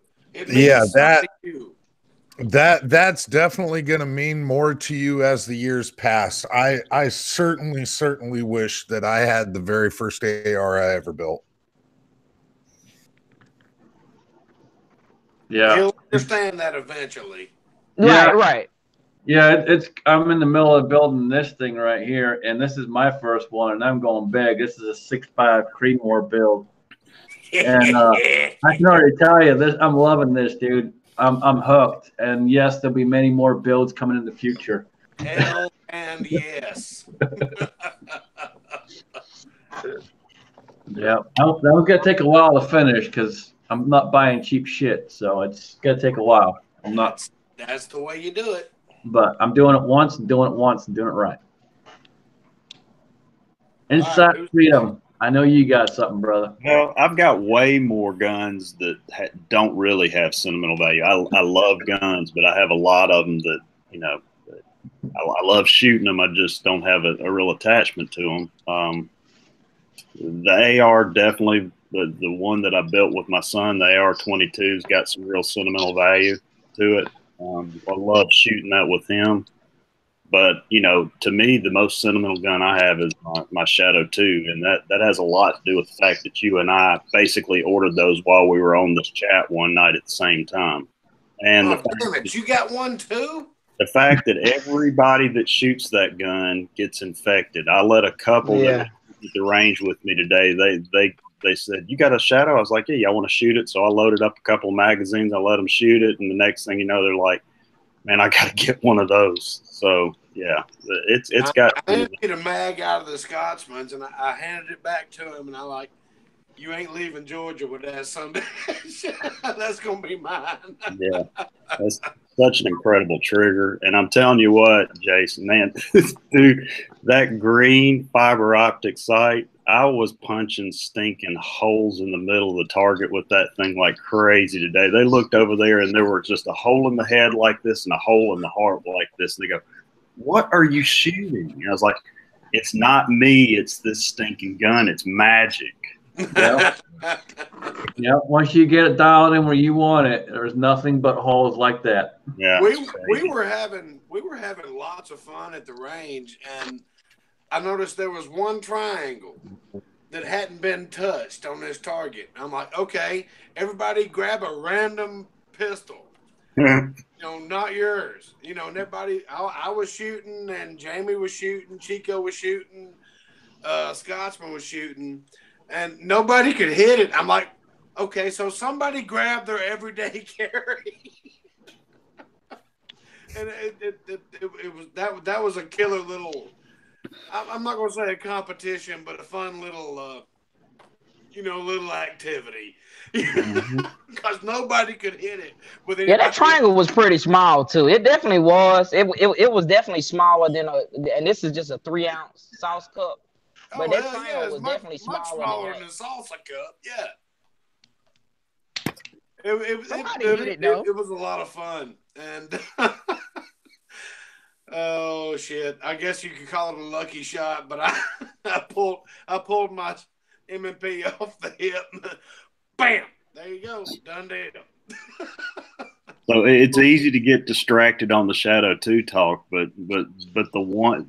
That's definitely going to mean more to you as the years pass. I certainly wish that I had the very first AR I ever built. Yeah, you'll understand that eventually. Right. Yeah, I'm in the middle of building this thing right here, and this is my first one, and I'm going big. This is a 6.5 Creedmoor build, and I can already tell you this. I'm loving this, dude. I'm hooked, and yes, there'll be many more builds coming in the future. Hell and yes. Yeah, that was gonna take a while to finish because I'm not buying cheap shit, so it's gonna take a while. That's the way you do it. But I'm doing it once and doing it right. Inside Freedom. I know you got something, brother. Well, I've got way more guns that don't really have sentimental value. I love guns, but I have a lot of them that, I love shooting them. I just don't have a real attachment to them. The AR definitely, the one that I built with my son, the AR-22's got some real sentimental value to it. I love shooting that with him. But, to me, the most sentimental gun I have is my Shadow 2. And that has a lot to do with the fact that you and I basically ordered those while we were on this chat one night at the same time. And damn it, you got one too? The fact that everybody that shoots that gun gets infected. I let a couple that at the range with me today, they said, "You got a Shadow?" I was like, "Yeah, y'all want to shoot it?" So I loaded up a couple of magazines. I let them shoot it. And the next thing you know, they're like, "Man, I got to get one of those." So yeah, it's got. I emptied a mag out of the Scotsman's and I handed it back to him, and I like, "You ain't leaving Georgia with that Sunday. That's gonna be mine." Yeah, that's such an incredible trigger, and I'm telling you what, Jason, man, dude, that green fiber optic sight. I was punching stinking holes in the middle of the target with that thing like crazy today. They looked over there and there was just a hole in the head like this and a hole in the heart like this. And they go, "What are you shooting?" And I was like, "It's not me. It's this stinking gun. It's magic." Yeah. Yeah. Once you get it dialed in where you want it, there's nothing but holes like that. Yeah. We were having lots of fun at the range, and I noticed there was one triangle that hadn't been touched on this target. I'm like, okay, everybody grab a random pistol. Not yours. And everybody, I was shooting, and Jamie was shooting, Chico was shooting. Scotsman was shooting, and nobody could hit it. I'm like, okay, so somebody grabbed their everyday carry. And it was that was a killer little. I'm not going to say a competition, but a fun little, little activity. Because nobody could hit it with Yeah, that triangle was pretty small too. It definitely was. It was definitely smaller than and this is just a 3-ounce sauce cup. But that triangle was definitely much smaller than a salsa cup. Yeah. It was a lot of fun. And oh shit! I guess you could call it a lucky shot, but I pulled my M&P off the hip. Bam! There you go. Done deal. So it's easy to get distracted on the Shadow 2 talk, but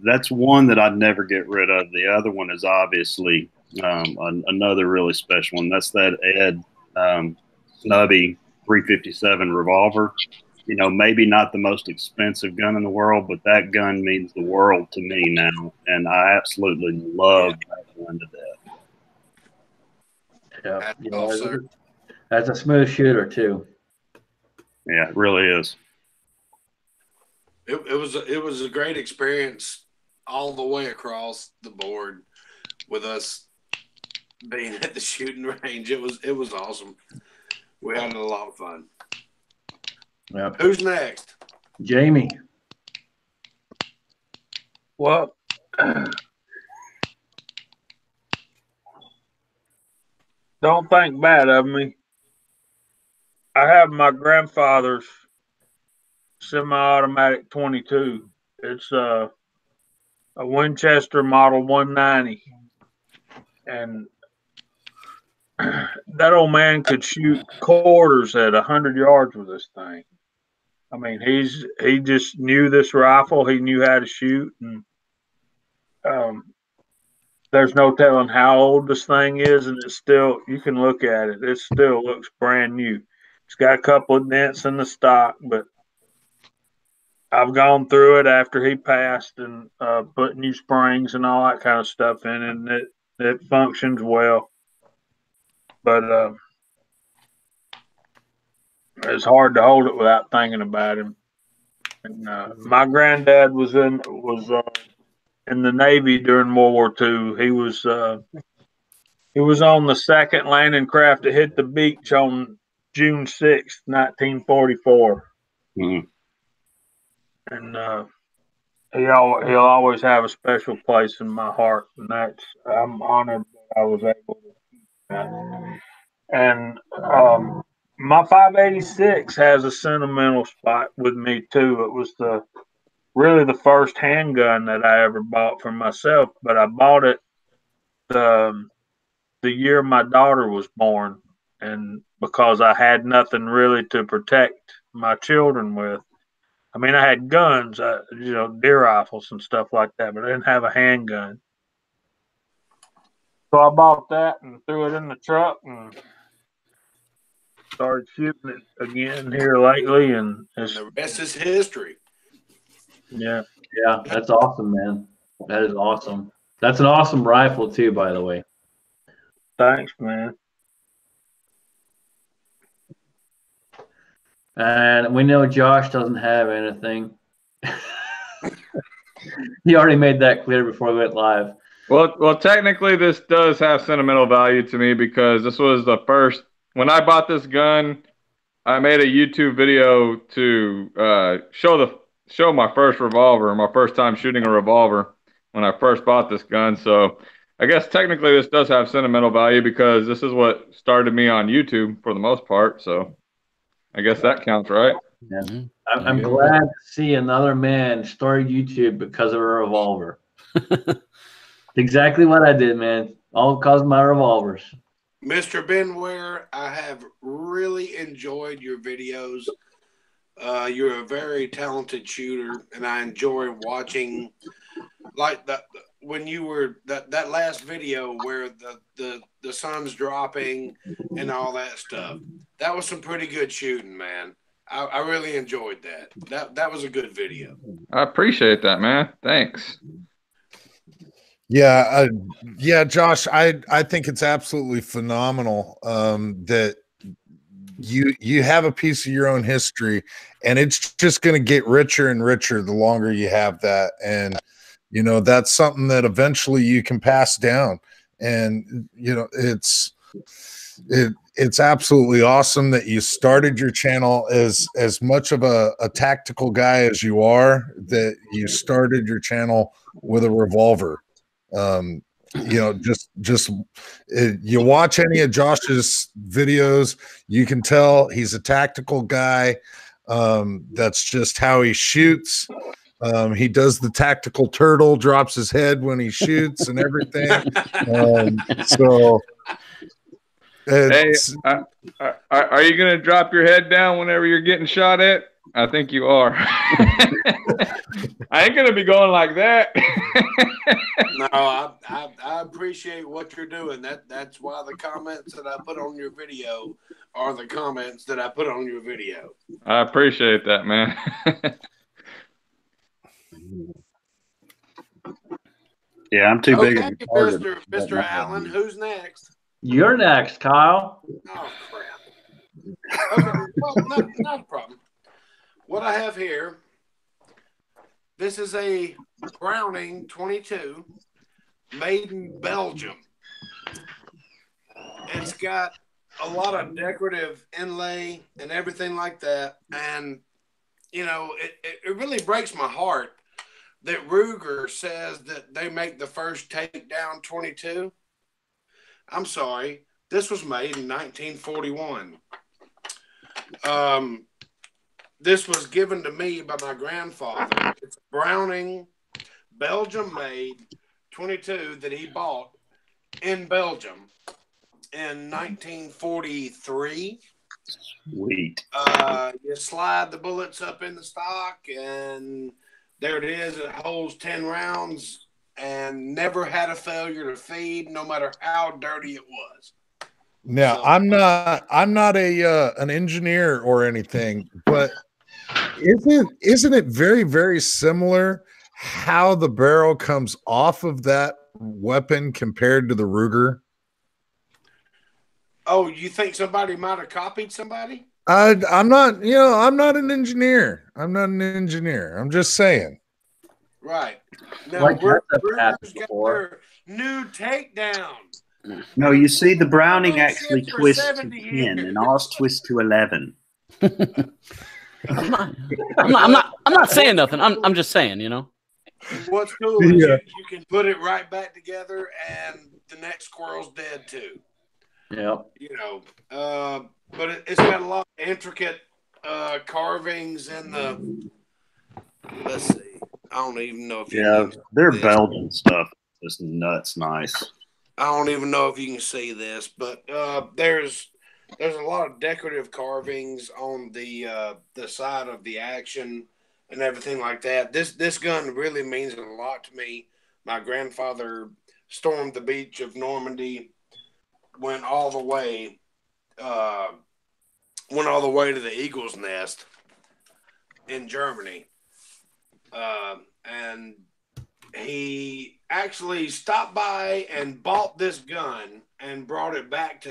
that's one that I'd never get rid of. The other one is obviously another really special one. That's that Ed Snubby 357 revolver. Maybe not the most expensive gun in the world, but that gun means the world to me now, and I absolutely love that gun to death. That's a smooth shooter too. Yeah, it really is. It was a great experience all the way across the board with us being at the shooting range. It was awesome. We had a lot of fun. Yep. Who's next? Jamie. Well, don't think bad of me. I have my grandfather's semi-automatic 22. It's a Winchester Model 190, and that old man could shoot quarters at 100 yards with this thing. I mean, he just knew this rifle. He knew how to shoot, and there's no telling how old this thing is, and it's still, you can look at it. It still looks brand new. It's got a couple of dents in the stock, but I've gone through it after he passed and put new springs and all that kind of stuff in it, and it functions well. But it's hard to hold it without thinking about him. And my granddad was in the Navy during World War II. He was on the second landing craft that hit the beach on June 6th, 1944. Mm-hmm. And he'll always have a special place in my heart, and I'm honored that I was able to do that. And my 586 has a sentimental spot with me too. It was really the first handgun that I ever bought for myself, but I bought it the year my daughter was born, and because I had nothing really to protect my children with. I mean, I had guns, deer rifles and stuff like that, but I didn't have a handgun. So I bought that and threw it in the truck and started shooting it again here lately, and the rest is history. Yeah. Yeah, that's awesome, man. That is awesome. That's an awesome rifle too, by the way. Thanks, man. And we know Josh doesn't have anything. He already made that clear before we went live. Well, technically, this does have sentimental value to me because this was the first. When I bought this gun, I made a YouTube video to show my first revolver, my first time shooting a revolver when I first bought this gun. So I guess technically this does have sentimental value because this is what started me on YouTube for the most part. So I guess that counts, right? Yeah. I'm glad to see another man start YouTube because of a revolver. Exactly what I did, man. All because of my revolvers. Mr. Ben Ware, I have really enjoyed your videos. You're a very talented shooter, and I enjoy watching like that when you were that last video where the sun's dropping and all that stuff. That was some pretty good shooting, man. I really enjoyed that. That was a good video. I appreciate that, man. Thanks. Yeah, Josh, I think it's absolutely phenomenal that you have a piece of your own history, and it's just going to get richer and richer the longer you have that. And that's something that eventually you can pass down. And it's absolutely awesome that you started your channel as much of a tactical guy as you are, that you started your channel with a revolver. You watch any of Josh's videos, you can tell he's a tactical guy. That's just how he shoots. He does the tactical turtle, drops his head when he shoots and everything. Hey, are you going to drop your head down whenever you're getting shot at? I think you are. I ain't going to be going like that. No, I appreciate what you're doing. That's why the comments that I put on your video are the comments that I put on your video. I appreciate that, man. Yeah, I'm too big. Okay, Mr. Allen, who's next? You're next, Kyle. Oh, crap. Okay, well, not a problem. What I have here, this is a Browning 22 made in Belgium. It's got a lot of decorative inlay and everything like that. And, it really breaks my heart that Ruger says that they make the first takedown 22. I'm sorry. This was made in 1941. This was given to me by my grandfather. It's a Browning, Belgium-made 22 that he bought in Belgium in 1943. Sweet. You slide the bullets up in the stock, and there it is. It holds 10 rounds and never had a failure to feed, no matter how dirty it was. Now, so, I'm not an engineer or anything, but isn't it very, very similar how the barrel comes off of that weapon compared to the Ruger? Oh, you think somebody might have copied somebody? I'm not an engineer. I'm not an engineer. I'm just saying. Right. Now, Ruger's got their new takedown. No, you see, the Browning actually twists to 10, and ours twists to 11. I'm not saying nothing. I'm just saying, What's cool is you can put it right back together, and the next squirrel's dead too. Yep. But it's got a lot of intricate carvings in the. Let's see. I don't even know if they're Belgian stuff. Just nuts, nice. I don't even know if you can see this, but there's a lot of decorative carvings on the side of the action and everything like that. This gun really means a lot to me. My grandfather stormed the beach of Normandy, went all the way to the Eagle's Nest in Germany, and he actually stopped by and bought this gun and brought it back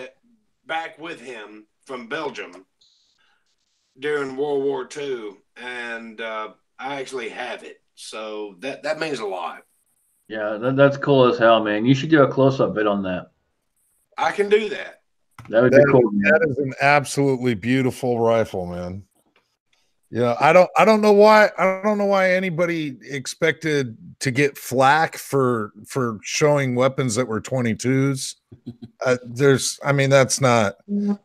with him from Belgium during World War II, and I actually have it, so that means a lot. Yeah, that's cool as hell, man. You should do a close-up vid on that. I can do that. That would be cool. That is an absolutely beautiful rifle, man. Yeah, I don't know why anybody expected to get flack for showing weapons that were 22s. That's not. Who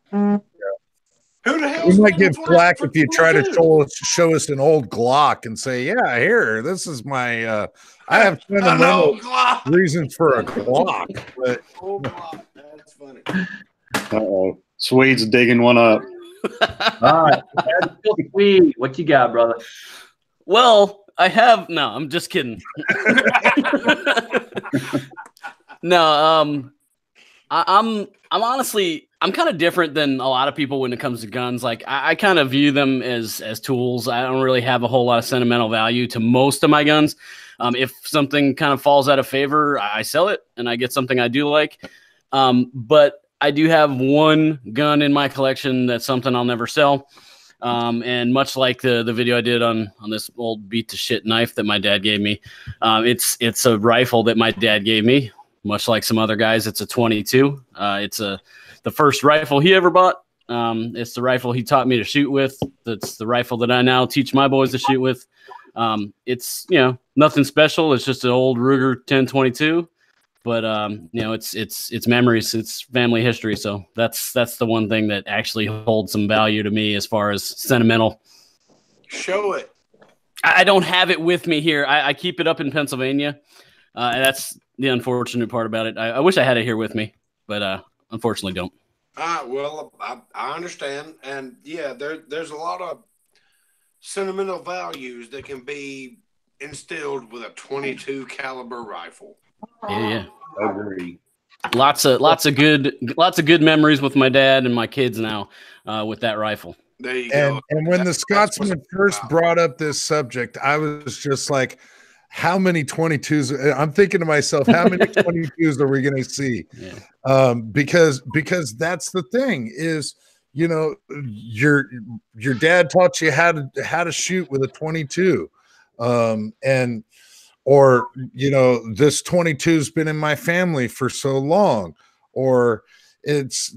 the hell? You might get flack if you try to show us an old Glock and say, "Yeah, here, this is my." I have sentimental reasons for a Glock. But old Glock. That's funny. Uh-oh, Swede's digging one up. All right, Swede, what you got, brother? Well, I have. No, I'm just kidding. No, I'm honestly I'm kind of different than a lot of people when it comes to guns. Like I kind of view them as tools. I don't really have a whole lot of sentimental value to most of my guns. If something kind of falls out of favor, I sell it and I get something I do like. But I do have one gun in my collection that's something I'll never sell. And much like the video I did on this old beat to shit knife that my dad gave me, it's a rifle that my dad gave me. Much like some other guys, it's a 22. It's the first rifle he ever bought. It's the rifle he taught me to shoot with. That's the rifle that I now teach my boys to shoot with. It's, nothing special. It's just an old Ruger 1022, but it's memories, it's family history. So that's the one thing that actually holds some value to me as far as sentimental. Show it. I don't have it with me here. I keep it up in Pennsylvania. And that's the unfortunate part about it. I wish I had it here with me, but unfortunately don't. Well, I understand. And yeah, there's a lot of sentimental values that can be instilled with a 22 caliber rifle. Yeah. I agree. Lots of good memories with my dad and my kids now with that rifle. There you go. And when the Scotsman first brought up this subject, I was just like, how many 22s? I'm thinking to myself, how many 22s are we going to see? Yeah. Because that's the thing is, your dad taught you how to shoot with a 22, this 22's been in my family for so long, or it's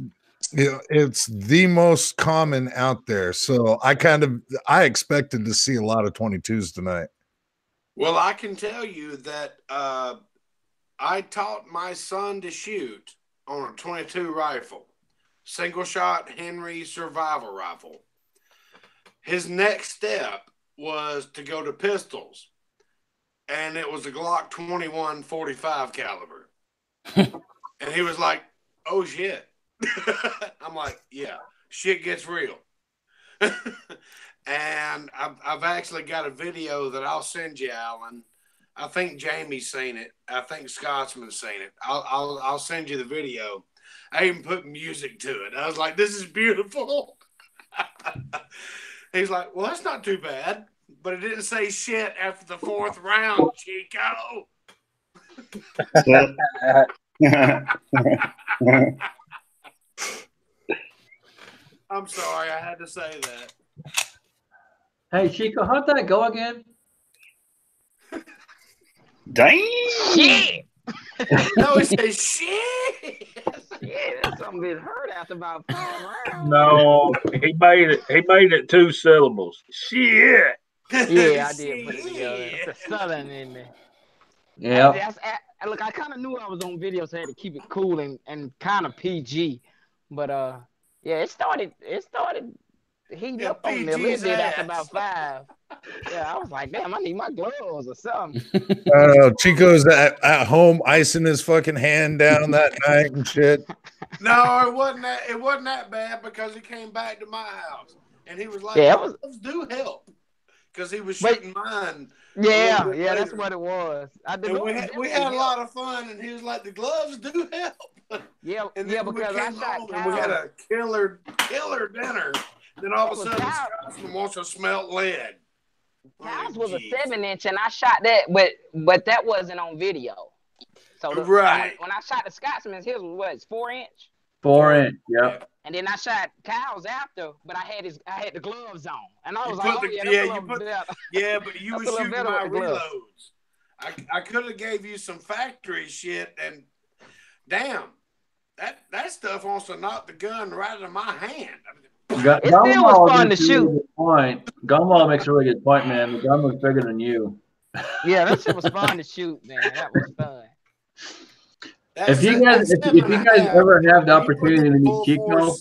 the most common out there. So I expected to see a lot of 22s tonight. Well, I can tell you that I taught my son to shoot on a 22 rifle, single shot Henry survival rifle. His next step was to go to pistols, and it was a Glock 21 45 caliber. And he was like, oh shit. I'm like, yeah, shit gets real. And I've actually got a video that I'll send you, Alan. I think Jamie's seen it. I think Scotsman's seen it. I'll send you the video. I even put music to it. I was like, this is beautiful. He's like, well, that's not too bad. But it didn't say shit after the fourth round, Chico. I'm sorry. I had to say that. Hey, Chico, how'd that go again? Dang! Shit! No, it says shit. Yeah, that's something that hurt after about 5 rounds. No, he made it 2 syllables. Shit. Yeah, I did put it together. It's a southern in there. Yeah. Look, I kind of knew I was on video, so I had to keep it cool and kind of PG. But yeah, it started heating up on me a little bit after about 5. Yeah, I was like, damn, I need my gloves or something. Chico's at home icing his fucking hand down that night and shit. No, it wasn't that bad because he came back to my house and he was like, gloves do help. Because he was shooting mine. Yeah, that's what it was. We had a lot of fun, and he was like, the gloves do help. Yeah, and then because I shot and we had a killer dinner. Then all of a sudden, Scotsman wants to smelt lead. Cows was a 7-inch, and I shot that, but that wasn't on video. So when I shot the Scotsman's, his was 4-inch. 4-inch, yep. And then I shot Kyle's after, but I had the gloves on, and I was like, but you were shooting my reloads. I could have gave you some factory shit, and damn, that stuff wants to knock the gun right out of my hand. It still was fun to shoot. Gumball makes a really good point, man. The gun was bigger than you. Yeah, that shit was fun to shoot, man. That was fun. If you guys ever have the opportunity to meet Chico,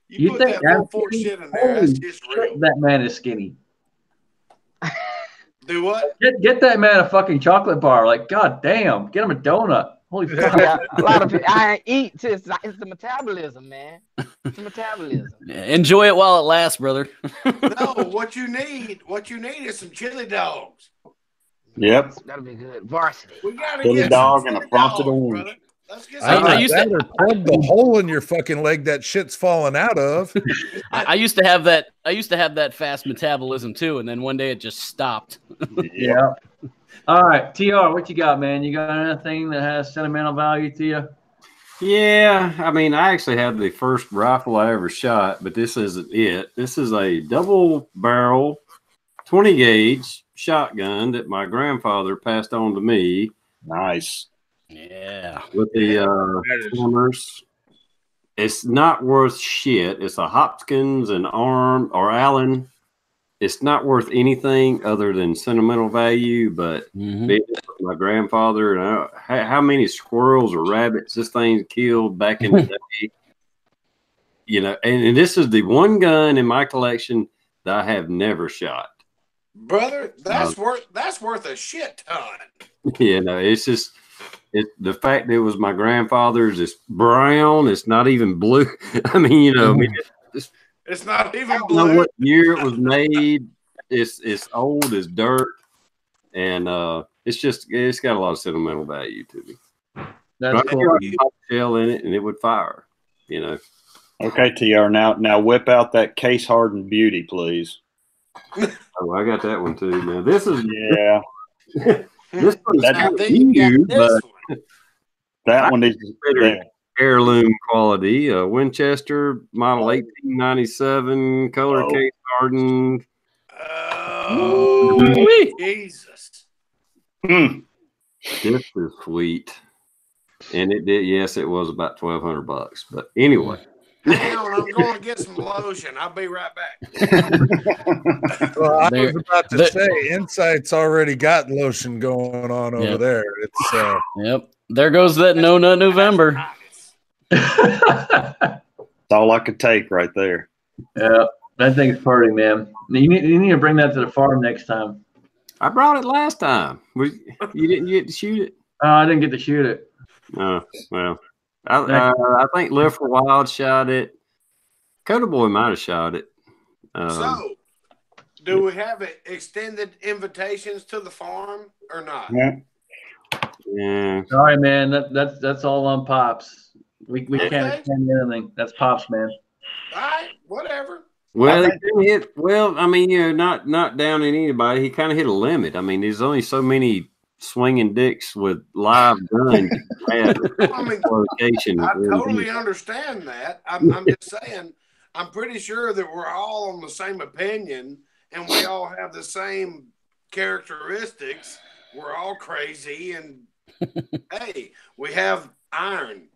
you think that man is skinny. Do what? Get that man a fucking chocolate bar. Like, god damn, get him a donut. Holy fuck. Yeah, a lot of people, I eat. It's the metabolism, man. It's the metabolism. Enjoy it while it lasts, brother. No, what you need is some chili dogs. Yep. That'll be good. Varsity. We gotta chili get dog some and a frosted dogs, orange. brother. Let's get I used to plug the hole in your fucking leg that shit's falling out of. I used to have that. I used to have that fast metabolism too, and then one day it just stopped. Yeah. All right, TR, what you got, man? You got anything that has sentimental value to you? Yeah, I mean, I actually had the first rifle I ever shot, but this isn't it. This is a double barrel 20 gauge shotgun that my grandfather passed on to me. Nice. Yeah. With the hammers. It's not worth shit. It's a Hopkins and Arm or Allen. It's not worth anything other than sentimental value, but my grandfather and how many squirrels or rabbits this thing killed back in the day. You know, and this is the one gun in my collection that I have never shot. Brother, that's worth a shit ton. Yeah, no, it's just the fact that it was my grandfather's. It's brown. It's not even blue. I mean, you know, It's not even I don't blue. know what year it was made. It's old as dirt, and it's got a lot of sentimental value to me. That's I cool. put a pop shell in it, and it would fire. You know. Okay, TR. Now whip out that case hardened beauty, please. Oh, I got that one too. Now this is this one's Now, kind of then you new, got this but one. That one is better heirloom quality. Winchester model 1897, color case hardened. Oh, Jesus. Hmm. This is sweet. And it did, yes, it was about $1,200. But anyway. Hang on, I'm going to get some lotion. I'll be right back. Well, I was about to say, Insight's already got lotion going on over there. It's Yep. There goes that No Nut November. That's all I could take right there. Yeah, that thing's pretty, man. You need to bring that to the farm next time. I brought it last time. You didn't get to shoot it? I didn't get to shoot it. Oh, well. I think Live for Wild shot it. Coda Boy might have shot it. So, do we have extended invitations to the farm or not? Yeah. Sorry, man. That's all on Pops. We Okay. can't extend anything. That's Pops, man. All right, whatever. Well, he didn't hit. Well, I mean, you know, not down in anybody. He kind of hit a limit. I mean, there's only so many swinging dicks with live guns at I mean, location. I totally understand that. I'm just saying, I'm pretty sure that we're all on the same opinion and we all have the same characteristics. We're all crazy and hey, we have iron.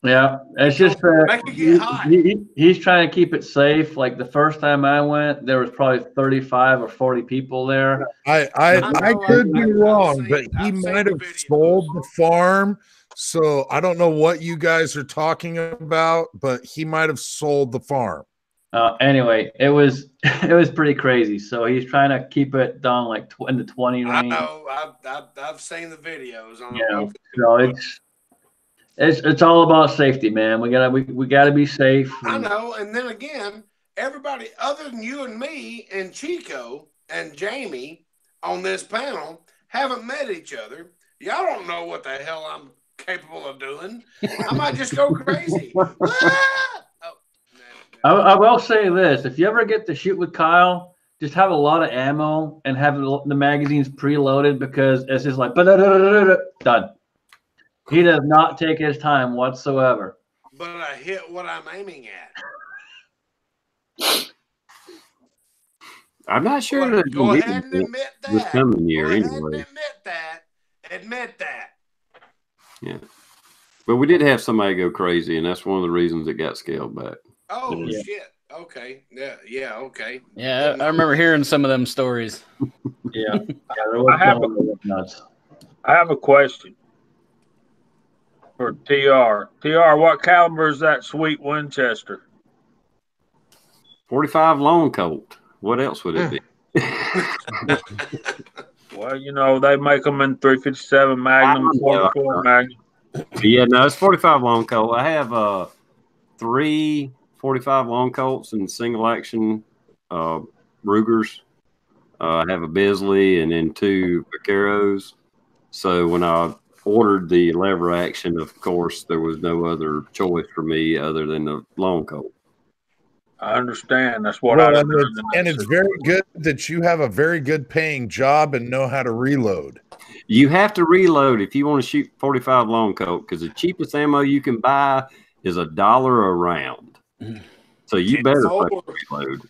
Yeah, it's just Make it get hot. he's trying to keep it safe. Like the first time I went, there was probably 35 or 40 people there. I could be wrong, but he might have sold the farm. So I don't know what you guys are talking about, but he might have sold the farm. Anyway, it was pretty crazy. So he's trying to keep it down like in the 20 range. I know. I've seen the videos on so it's all about safety, man. We gotta be safe. I know. And then again, everybody other than you and me and Chico and Jamie on this panel haven't met each other. Y'all don't know what the hell I'm capable of doing. I might just go crazy. I will say this: if you ever get to shoot with Kyle, just have a lot of ammo and have the magazines preloaded because it's just like done. He does not take his time whatsoever. But I hit what I'm aiming at. I'm not sure that Go ahead and admit that. This coming year, Go ahead anyway. and admit that. Yeah, but we did have somebody go crazy, and that's one of the reasons it got scaled back. Oh shit. Okay. Yeah. Okay. Yeah, I remember hearing some of them stories. Yeah. I have a question for TR. TR, what caliber is that sweet Winchester? 45 Long Colt. What else would it be? Well, you know, they make them in 357 Magnum, 44 Magnum. Yeah, no, it's 45 Long Colt. I have 3 45 Long Colts and single action Rugers. I have a Bisley and then 2 Vaqueros. So when I ordered the lever action, of course, there was no other choice for me other than the long Colt. I understand. That's what Well, I and it's very good that you have a very good paying job and know how to reload. You have to reload if you want to shoot 45 long Colt, because the cheapest ammo you can buy is $1 a round. So you better reload.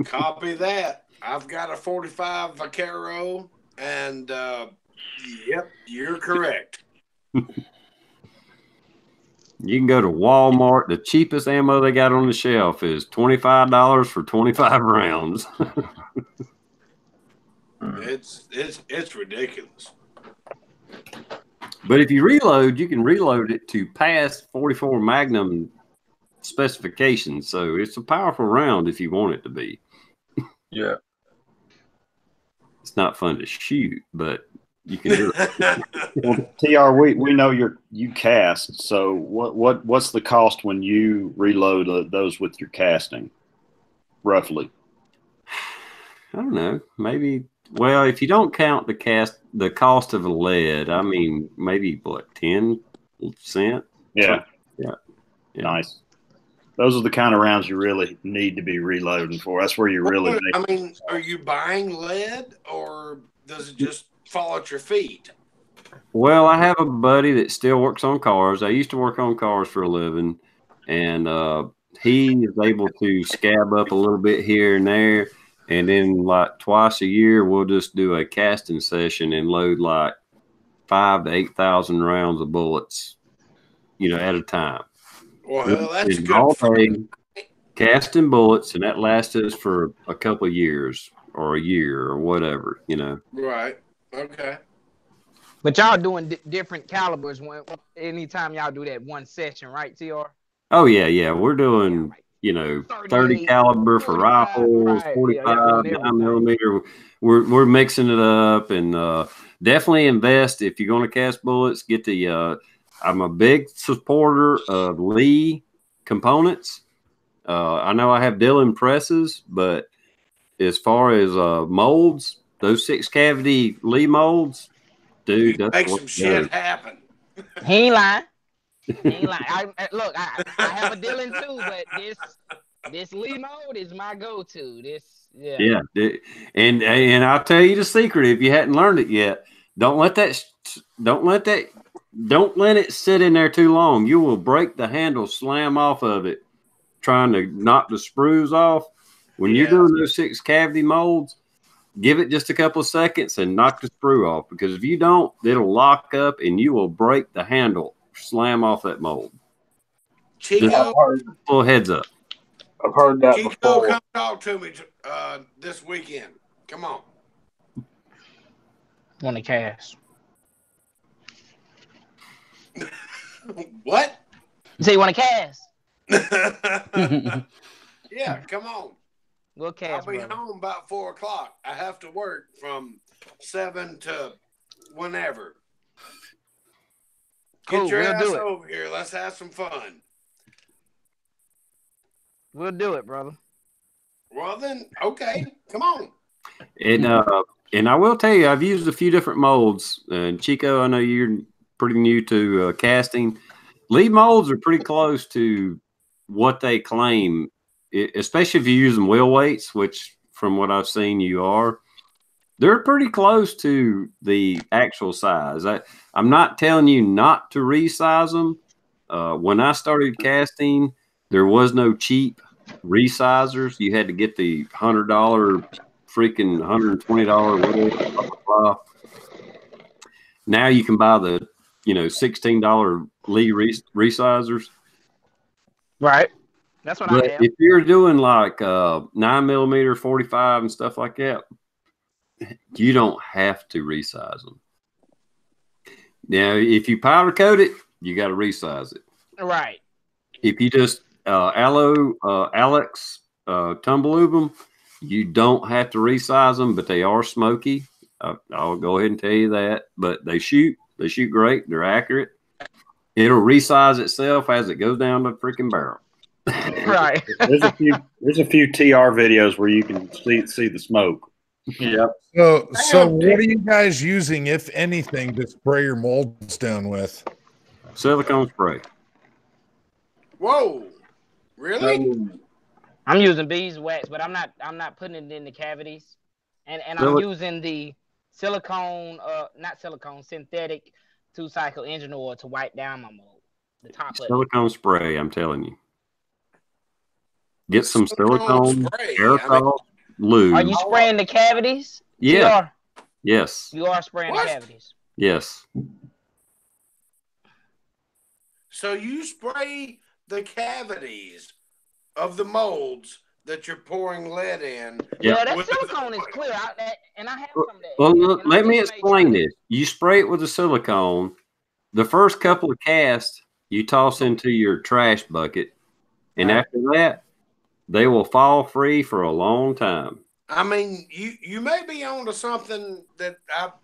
Copy that. I've got a 45 Vaquero, and yep, you're correct. You can go to Walmart. The cheapest ammo they got on the shelf is $25 for 25 rounds. It's ridiculous. But if you reload, you can reload it to past 44 Magnum specifications. So it's a powerful round if you want it to be. Yeah. It's not fun to shoot, but you can do it. Well, TR, we know you cast. So what's the cost when you reload those with your casting, roughly? I don't know. Maybe. Well, if you don't count the cost of a lead, I mean, maybe what, 10 cents? Yeah. Yeah. Nice. Those are the kind of rounds you really need to be reloading for. That's where you really. I mean, are you buying lead, or does it just fall at your feet? Well, I have a buddy that still works on cars. I used to work on cars for a living, and he is able to scab up a little bit here and there. And then like twice a year, we'll just do a casting session and load like 5,000 to 8,000 rounds of bullets, at a time. Well, that's and good. All day casting bullets, and that lasts us for a couple of years or a year or whatever, Right. Okay. But y'all doing different calibers anytime y'all do that one session, right, TR? Oh yeah. We're doing 30 caliber for rifles, 45 9mm. We're mixing it up, and definitely invest if you're going to cast bullets. Get the I'm a big supporter of Lee components. I know I have Dillon presses, but as far as molds, those 6 cavity Lee molds, dude, that's make some shit happen. He ain't lying. Look, I have a Dillon too, but this Lee mode is my go-to. Yeah. And I'll tell you the secret if you hadn't learned it yet. Don't let it sit in there too long. You will break the handle, slam off of it, trying to knock the sprues off. When you're doing those 6 cavity molds, give it just a couple of seconds and knock the sprue off, because if you don't, it'll lock up and you will break the handle. Slam off that mold. Chico, little heads up. I've heard that Chico, before. come talk to me this weekend. Come on. Want to cast? What? You say you want to cast? Yeah, come on. We'll cast. I'll be home about 4 o'clock. I have to work from 7 to whenever. Get Cool, your we'll ass do it. over here. Let's have some fun. We'll do it, brother. Well then, okay, come on. And I will tell you, I've used a few different molds. And Chico, I know you're pretty new to casting. Lee molds are pretty close to what they claim, especially if you use them wheel weights, which from what I've seen you are. They're pretty close to the actual size. I'm not telling you not to resize them. When I started casting, there was no cheap resizers. You had to get the $100, freaking $120, whatever. Blah, blah, blah. Now you can buy the $16 Lee resizers. Right. That's what I have. If you're doing like 9mm, 45 and stuff like that, you don't have to resize them. Now, if you powder coat it, you got to resize it. Right. If you just Alex tumble them, you don't have to resize them, but they are smoky. I'll go ahead and tell you that. But they shoot great. They're accurate. It'll resize itself as it goes down the freaking barrel. Right. There's a few TR videos where you can see the smoke. Yep. So what are you guys using, if anything, to spray your molds down with? Silicone spray. Whoa, really? I'm using beeswax, but I'm not putting it in the cavities, and I'm using the silicone, not silicone, synthetic 2-cycle engine oil to wipe down my mold. The top of it. Silicone spray, I'm telling you. Get some silicone spray. aerosol lube. Are you spraying the cavities? Yeah. TR? Yes. You are spraying the cavities. Yes. So you spray the cavities of the molds that you're pouring lead in. Yeah, that silicone is clear. And I have some of that. Well, let me explain this. You spray it with the silicone. The first couple of casts, you toss into your trash bucket. And after that, they will fall free for a long time. I mean, you may be onto something that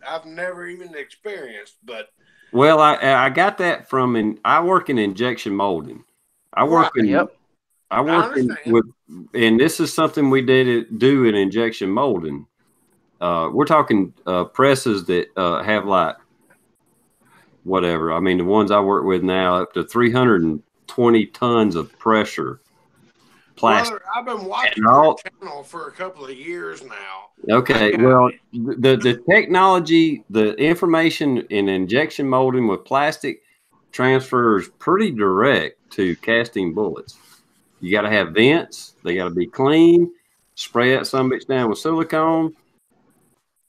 I've never even experienced, but well, I got that from I work in injection molding. I work with, and this is something we do in injection molding. We're talking presses that have like whatever. I mean, the ones I work with now up to 320 tons of pressure. Plastic. Brother, I've been watching your channel for a couple of years now. Okay, well, the technology, the information in injection molding with plastic transfers pretty direct to casting bullets. You got to have vents. They got to be clean. Spray that some bitch down with silicone.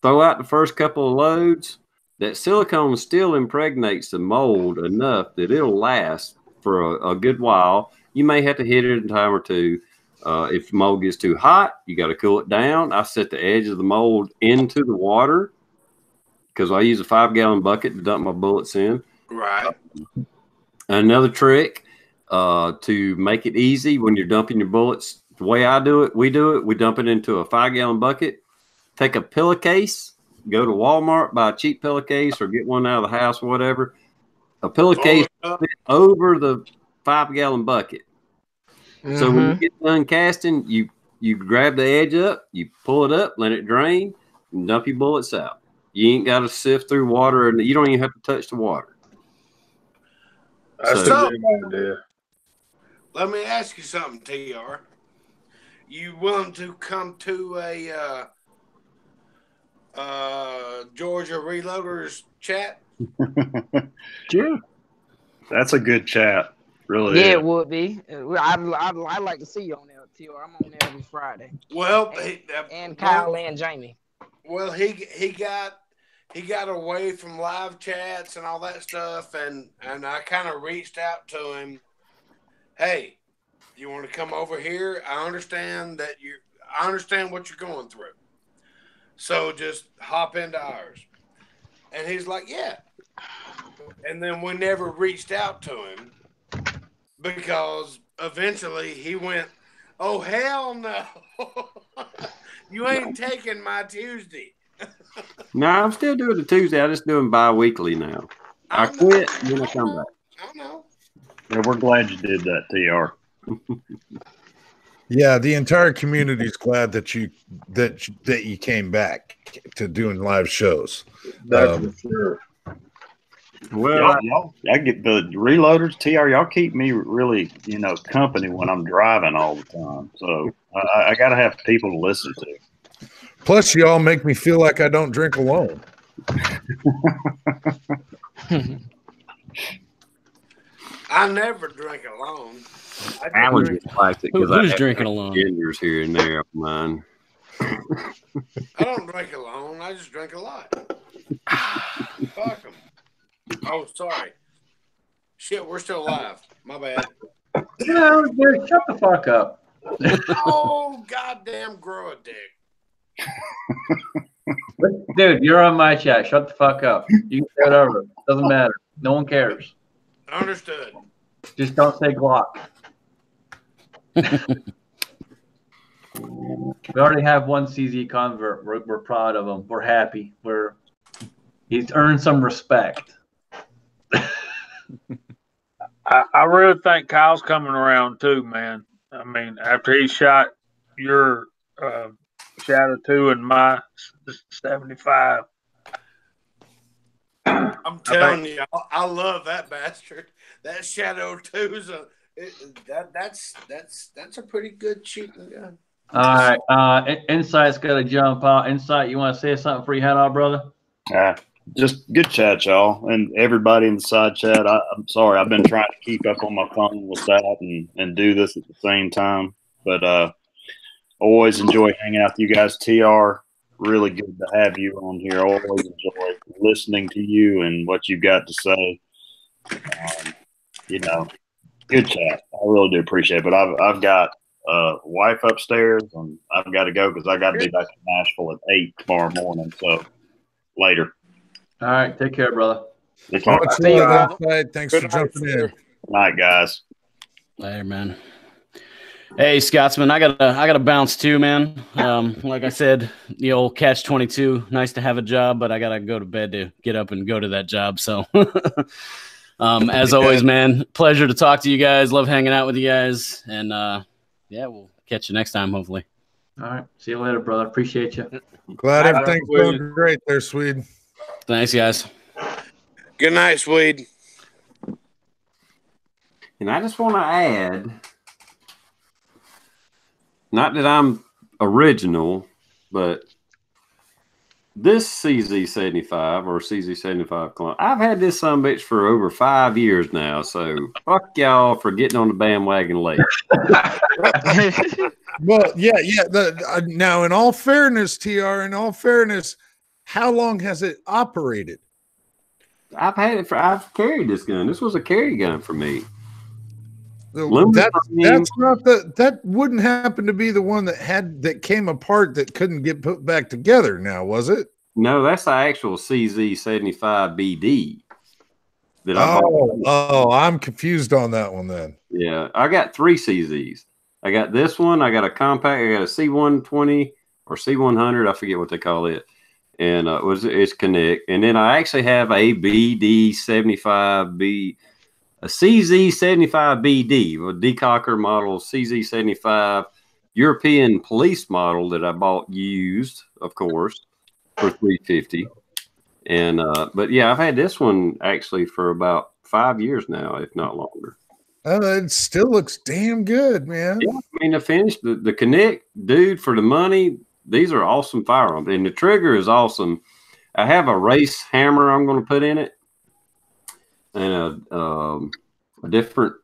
Throw out the first couple of loads. That silicone still impregnates the mold enough that it'll last for a good while. You may have to hit it a time or two. If the mold gets too hot, you got to cool it down. I set the edge of the mold into the water because I use a 5-gallon bucket to dump my bullets in. Right. Another trick to make it easy when you're dumping your bullets, the way we dump it into a 5-gallon bucket. Take a pillowcase, go to Walmart, buy a cheap pillowcase or get one out of the house or whatever. A pillowcase over the 5-gallon bucket. Mm-hmm. So when you get done casting, you grab the edge up, you pull it up, let it drain, and dump your bullets out. You ain't got to sift through water, and you don't even have to touch the water. That's a good idea. Let me ask you something, TR. You willing to come to a Georgia Reloaders chat? Sure. That's a good chat. Really? Yeah, it would be. I'd like to see you on there, TR. I'm on there every Friday. Well, and Kyle and Jamie. Well, he got away from live chats and all that stuff, and I kind of reached out to him. Hey, you want to come over here? I understand what you're going through. So just hop into ours. And he's like, yeah. And then we never reached out to him because eventually he went, oh, hell no. You ain't taking my Tuesday. No, I'm still doing the Tuesday. I just do them bi-weekly now. I quit and then I come back. I know. Yeah, we're glad you did that, TR. Yeah, the entire community is glad that you came back to doing live shows. That's for sure. Well, I get the reloaders, TR. Y'all keep me really, company when I'm driving all the time. So I got to have people to listen to. Plus, y'all make me feel like I don't drink alone. I never drink alone. I was just plastic because who's drinking alone? Gingers here and there of mine. I don't drink alone. I just drink a lot. Fuck them. Oh, sorry. Shit, we're still alive. My bad. No, dude, shut the fuck up. Oh, goddamn, grow a dick. Dude, you're on my chat. Shut the fuck up. You can say whatever. Doesn't matter. No one cares. Understood. Just don't say Glock. We already have one CZ convert. We're proud of him. We're happy. He's earned some respect. I really think Kyle's coming around too, man. I mean, after he shot your Shadow 2 and my 75. I'm telling you, I love that bastard. That Shadow 2's that's a pretty good shooting gun. All right, Insight's got to jump out. Insight, you want to say something before you head out, brother? Just good chat, y'all, and everybody in the side chat. I'm sorry, I've been trying to keep up on my phone with that and do this at the same time, but always enjoy hanging out with you guys. TR, really good to have you on here. Always enjoy listening to you and what you've got to say. You know, good chat. I really do appreciate it. But I've got wife upstairs, and I've got to go because I got to be back in Nashville at 8 tomorrow morning. So later. All right, take care, brother. Thanks for jumping in. Good night, guys. Later, man. Hey, Scotsman, I gotta bounce too, man. Like I said, the old catch-22. Nice to have a job, but I gotta go to bed to get up and go to that job. So, as always, man, pleasure to talk to you guys. Love hanging out with you guys, and yeah, we'll catch you next time, hopefully. All right, see you later, brother. Appreciate you. Glad everything's going great there, Swede. Thanks, guys. Good night, Swede. And I just want to add, not that I'm original, but this CZ75 or CZ75 clone, I've had this sumbitch for over 5 years now. So fuck y'all for getting on the bandwagon late. Well, yeah. Now, in all fairness, TR, how long has it operated? I've carried this gun. This was a carry gun for me. That's not that wouldn't happen to be the one that came apart that couldn't get put back together now, was it? No, that's the actual CZ75BD. I'm confused on that one then. Yeah, I got 3 CZs. I got this one, I got a compact, I got a C120 or C100, I forget what they call it. And it's Connect. And then I actually have a BD75B, a CZ75BD, a Decocker model CZ75 European police model that I bought used, of course, for $350. And but yeah, I've had this one actually for about 5 years now, if not longer. It still looks damn good, man. Yeah, I mean, the finish, the Connect, dude, for the money, these are awesome firearms, and the trigger is awesome. I have a race hammer I'm going to put in it, and a different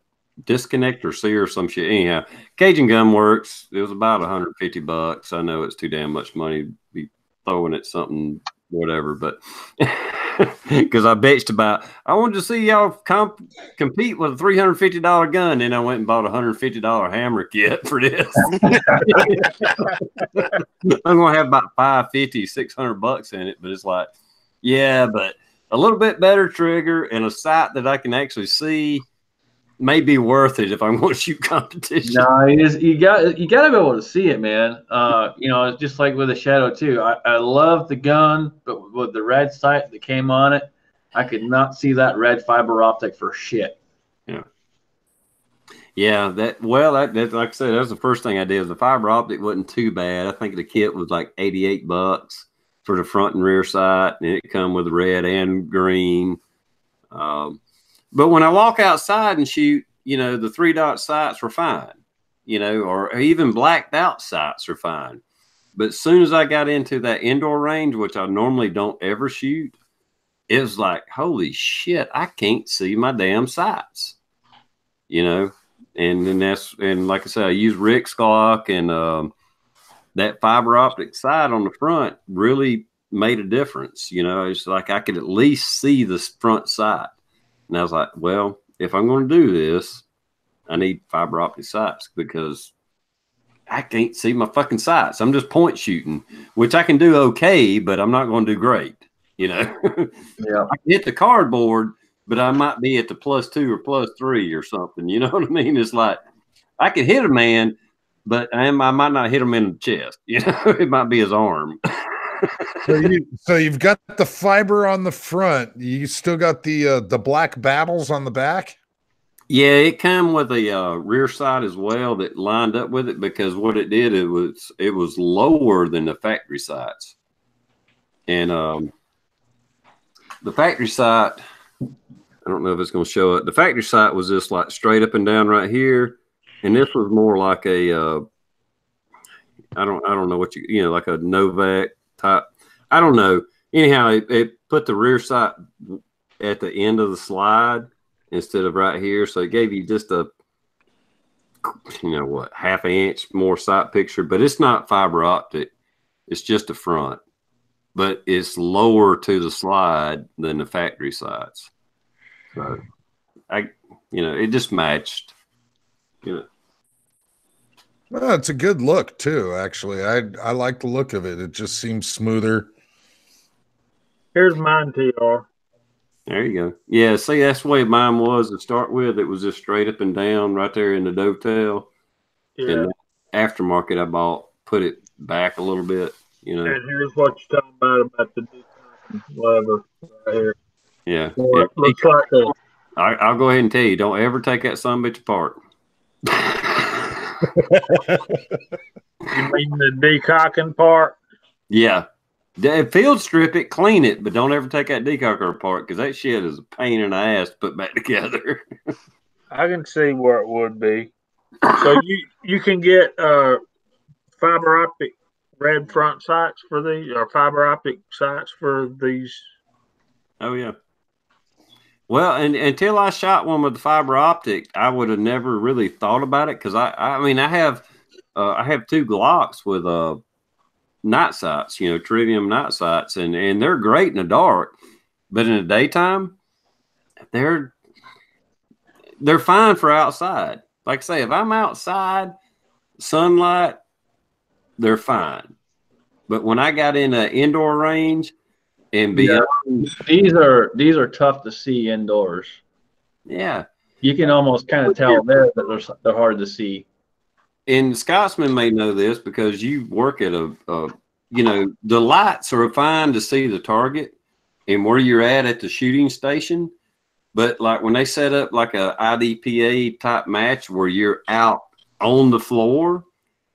disconnector sear or some shit. Anyhow, Cajun Gun Works. It was about $150. I know it's too damn much money to be throwing at something, whatever, but because I bitched about, I wanted to see y'all compete with a $350 gun, and I went and bought a $150 hammer kit for this. I'm gonna have about $550, $600 in it, but it's like, yeah, but a little bit better trigger and a sight that I can actually see may be worth it if I'm going to shoot competition. No, you got to be able to see it, man. It's just like with the Shadow 2. I love the gun, but with the red sight that came on it, I could not see that red fiber optic for shit. Yeah. That like I said, that was the first thing I did. The fiber optic wasn't too bad. I think the kit was like $88 for the front and rear sight, and it come with red and green. But when I walk outside and shoot, the 3-dot sights were fine, or even blacked out sights are fine. But as soon as I got into that indoor range, which I normally don't ever shoot, it was like, holy shit, I can't see my damn sights, and like I said, I use Rick's Glock, and that fiber optic sight on the front really made a difference. It's like I could at least see the front sight. And I was like, well, if I'm going to do this, I need fiber optic sights because I can't see my fucking sights. I'm just point shooting, which I can do okay, but I'm not going to do great. Yeah. I can hit the cardboard, but I might be at the +2 or +3 or something. You know what I mean? It's like I could hit a man, but I might not hit him in the chest. It might be his arm. So you've got the fiber on the front. You still got the black battles on the back. Yeah, it came with a rear sight as well that lined up with it, because what it did, it was lower than the factory sights. And the factory sight, I don't know if it's going to show it. The factory sight was just like straight up and down right here, and this was more like a I don't know what like a Novak type. I don't know. Anyhow, it put the rear sight at the end of the slide instead of right here, so it gave you just a half an inch more sight picture. But it's not fiber optic; it's just a front, but it's lower to the slide than the factory sights. So it just matched. Well, it's a good look too. Actually, I like the look of it. It just seems smoother. Here's mine, TR. There you go. Yeah, see, that's the way mine was to start with. It was just straight up and down right there in the dovetail. Yeah. And aftermarket I bought, put it back a little bit, And here's what you're talking about the decon lever right here. Yeah. So it looks like I'll go ahead and tell you, don't ever take that sumbitch apart. You mean the decocking part? Yeah. Field strip it, clean it, but don't ever take that decocker apart, because that shit is a pain in the ass to put back together. I can see where it would be. So you can get fiber optic red front sights for these, or fiber optic sights for these. Oh yeah. Well, and until I shot one with the fiber optic, I would have never really thought about it, because I have 2 Glocks with night sights, tritium night sights, and they're great in the dark, but in the daytime, they're fine for outside. Like I say, if I'm outside, sunlight, they're fine. But when I got in an indoor range and beyond, these are tough to see indoors. Yeah, you can almost kind of tell there that they're hard to see. And Scotsman may know this because you work at the lights are fine to see the target and where you're at the shooting station. But like when they set up like a IDPA type match where you're out on the floor,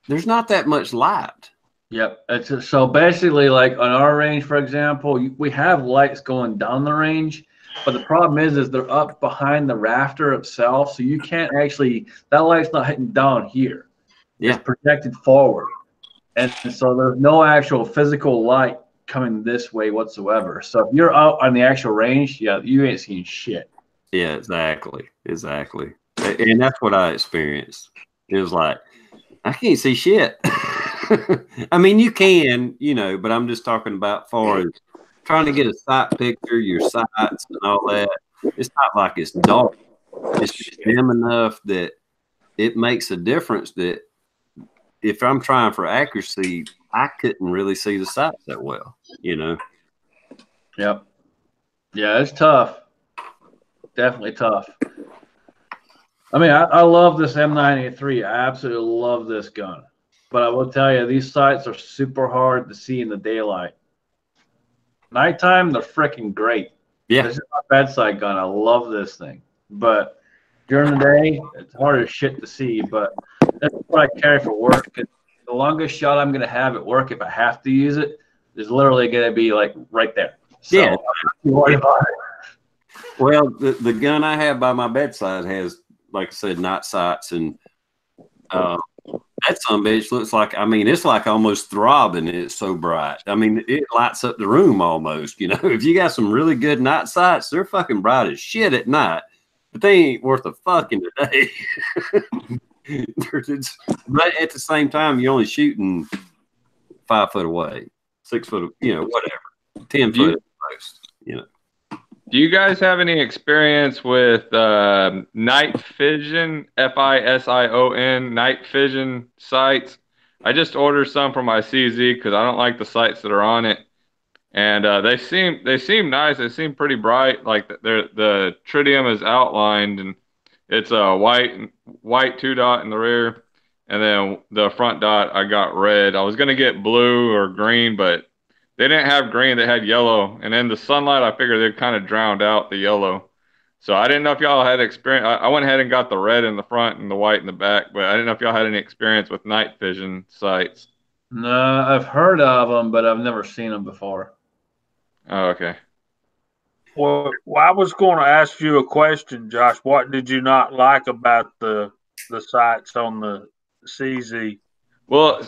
there's not that much light. Yep. So basically, like on our range, for example, we have lights going down the range, but the problem is they're up behind the rafter itself, so you can't actually, that light's not hitting down here. Yeah. It's projected forward. And so there's no actual physical light coming this way whatsoever. So if you're out on the actual range, yeah, you ain't seeing shit. Yeah, exactly. And that's what I experienced. It was like, I can't see shit. I mean, you can, but I'm just talking about far as trying to get a sight picture, your sights and all that. It's not like it's dark. It's just dim enough that it makes a difference that if I'm trying for accuracy, I couldn't really see the sights that well, Yep. Yeah, it's tough. Definitely tough. I mean, I love this M9A3. I absolutely love this gun. But I will tell you, these sights are super hard to see in the daylight. Nighttime, they're freaking great. Yeah. This is my bedside gun. I love this thing. But during the day, it's hard as shit to see. But that's what I carry for work. The longest shot I'm going to have at work, if I have to use it, is literally going to be like right there. So, yeah. Worry about it. Well, the gun I have by my bedside has, like I said, night sights, and that sumbitch looks like, it's like almost throbbing. It's so bright. It lights up the room almost. If you got some really good night sights, they're fucking bright as shit at night, but they ain't worth a fuck in the day. But at the same time, you're only shooting 5 foot away, 6 foot, whatever, 10 foot at most, Do you guys have any experience with night vision, FISION, night vision sights? I just ordered some for my CZ because I don't like the sights that are on it, and they seem nice. They seem pretty bright. Like the tritium is outlined, and it's a white 2 dot in the rear, and then the front dot I got red. I was gonna get blue or green, but they didn't have green. They had yellow, and in the sunlight, I figured they kind of drowned out the yellow. So I didn't know if y'all had experience. I went ahead and got the red in the front and the white in the back, but I didn't know if y'all had any experience with night vision sights. No, I've heard of them, but I've never seen them before. Oh, okay. Well, I was going to ask you a question, Josh. What did you not like about the sights on the CZ? Well,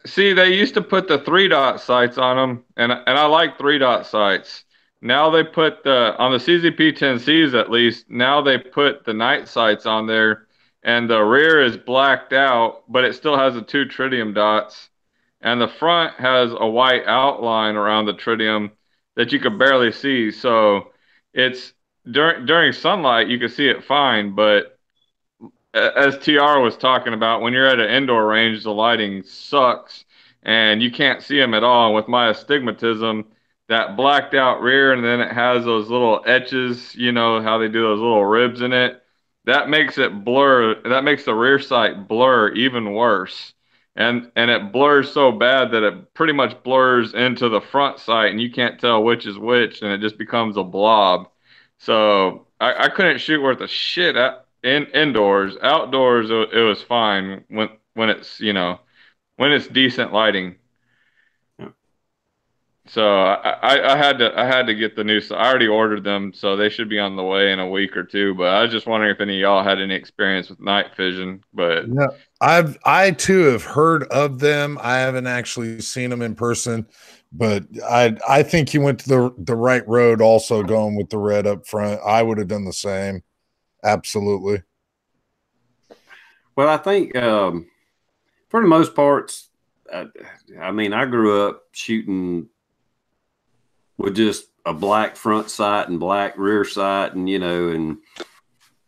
see, they used to put the 3-dot sights on them, and I like 3-dot sights. Now they put on the CZP-10Cs at least, now they put the night sights on there, and the rear is blacked out, but it still has the 2 tritium dots, and the front has a white outline around the tritium that you could barely see. So it's during sunlight, you can see it fine, but as TR was talking about, when you're at an indoor range, the lighting sucks and you can't see them at all. And with my astigmatism, that blacked out rear, and then it has those little etches, you know, how they do those little ribs in it. That makes it blur. That makes the rear sight blur even worse. And it blurs so bad that it pretty much blurs into the front sight, and you can't tell which is which, and it just becomes a blob. So I couldn't shoot worth a shit indoors. Outdoors, it was fine when it's, you know, when it's decent lighting. Yeah. So I had to get the new. So I already ordered them, so they should be on the way in a week or two. But I was just wondering if any of y'all had any experience with night vision. But yeah, I too have heard of them. I haven't actually seen them in person, but I think you went to the right road. Also going with the red up front, I would have done the same. Absolutely. Well, I think for the most parts, I mean, I grew up shooting with just a black front sight and black rear sight, and you know, and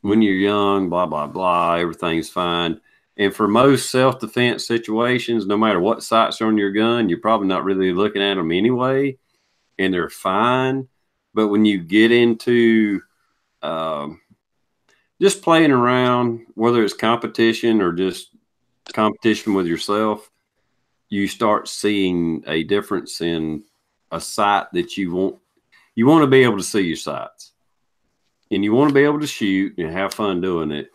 when you're young, blah blah blah, everything's fine. And for most self-defense situations, no matter what sights are on your gun, you're probably not really looking at them anyway, and they're fine. But when you get into just playing around, whether it's competition or just competition with yourself, you start seeing a difference in a sight that you want to be able to see your sights, and you want to be able to shoot and have fun doing it.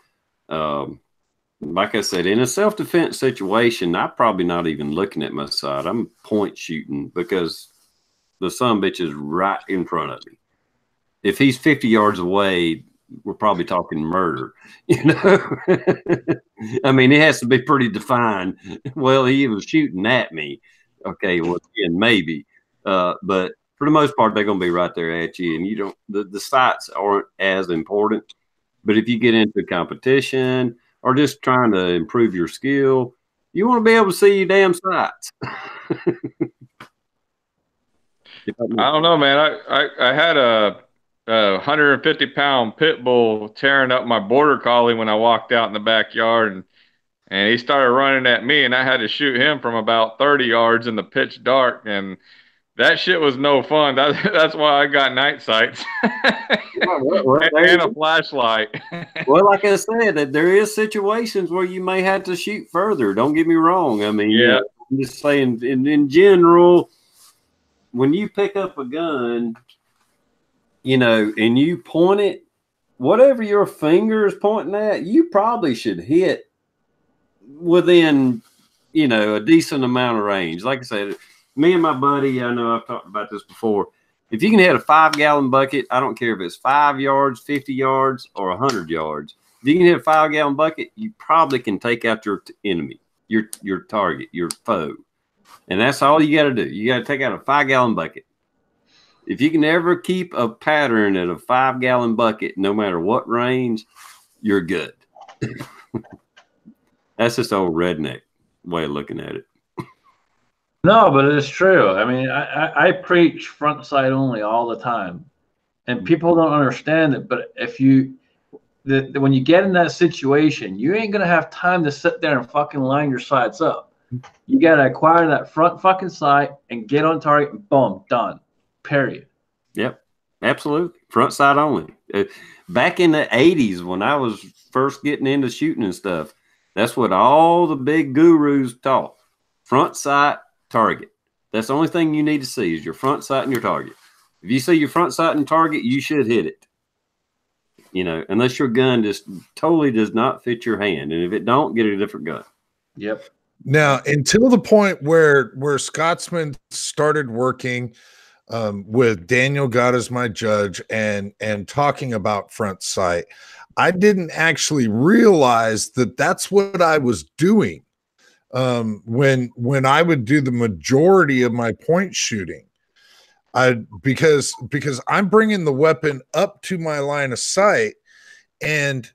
Like I said, in a self-defense situation, I'm probably not even looking at my sight. I'm point shooting because the sumbitch is right in front of me. If he's 50 yards away, we're probably talking murder, you know. I mean, it has to be pretty defined. Well, he was shooting at me. Okay, well, again, maybe. But for the most part, they're going to be right there at you, and you don't. The sights aren't as important. But if you get into competition or just trying to improve your skill, you want to be able to see your damn sights. I don't know, man. I had a 150-pound pit bull tearing up my border collie when I walked out in the backyard, and he started running at me, and I had to shoot him from about 30 yards in the pitch dark, and that shit was no fun. That's why I got night sights and a flashlight. Well, like I said, that there is situations where you may have to shoot further. Don't get me wrong. I mean, yeah, you know, I'm just saying in general, when you pick up a gun, you know, and you point it, whatever your finger is pointing at, you probably should hit within, you know, a decent amount of range. Like I said, me and my buddy, I know I've talked about this before. If you can hit a 5-gallon bucket, I don't care if it's 5 yards, 50 yards, or 100 yards. If you can hit a 5-gallon bucket, you probably can take out your enemy, your target, your foe. And that's all you got to do. You got to take out a 5-gallon bucket. If you can ever keep a pattern at a 5-gallon bucket, no matter what range, you're good. That's just old redneck way of looking at it. No, but it's true. I mean, I preach front sight only all the time, and people don't understand it. But if when you get in that situation, you ain't gonna have time to sit there and fucking line your sights up. You gotta acquire that front fucking sight and get on target, and boom, done. Period. Yep, absolutely. Front sight only. Back in the 80s, when I was first getting into shooting and stuff, that's what all the big gurus taught. Front sight, target. That's the only thing you need to see is your front sight and your target. If you see your front sight and target, you should hit it. You know, unless your gun just totally does not fit your hand, and if it don't, get a different gun. Yep. Now, until the point where Scotsman started working with Daniel God as my judge and talking about front sight, I didn't actually realize that that's what I was doing when I would do the majority of my point shooting. Because I'm bringing the weapon up to my line of sight, and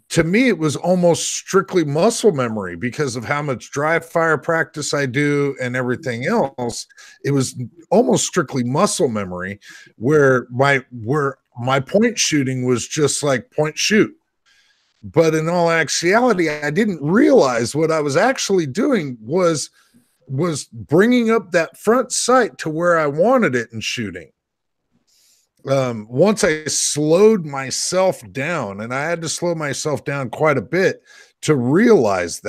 to me it was almost strictly muscle memory because of how much dry fire practice I do and everything else. It was almost strictly muscle memory where my point shooting was just like point shoot. But in all actuality, I didn't realize what I was actually doing was bringing up that front sight to where I wanted it and shooting. Once I slowed myself down, and I had to slow myself down quite a bit to realize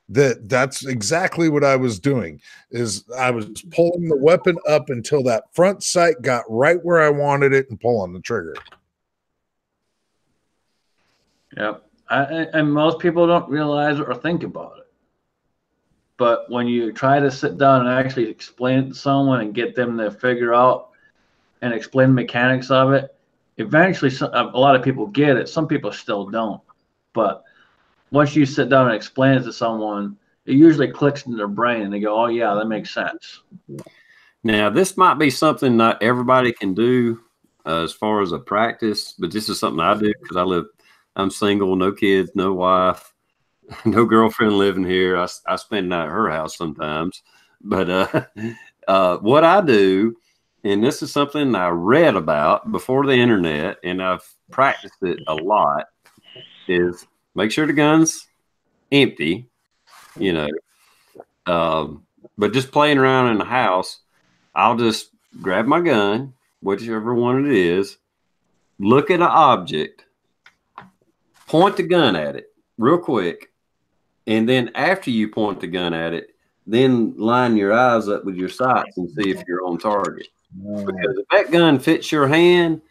that's exactly what I was doing, is I was pulling the weapon up until that front sight got right where I wanted it and pull on the trigger. Yep. And most people don't realize it or think about it. But when you try to sit down and actually explain it to someone and get them to figure out and explain the mechanics of it, eventually a lot of people get it. Some people still don't. But once you sit down and explain it to someone, it usually clicks in their brain and they go, oh, yeah, that makes sense. Now, this might be something not everybody can do as far as a practice, but this is something I do because I'm single, no kids, no wife. No girlfriend living here. I spend the night at her house sometimes. But what I do, and this is something I read about before the internet, and I've practiced it a lot, is make sure the gun's empty, you know. But just playing around in the house, I'll just grab my gun, whichever one it is, look at an object, point the gun at it real quick. And then after you point the gun at it, then line your eyes up with your sights and see if you're on target. Because if that gun fits your hand,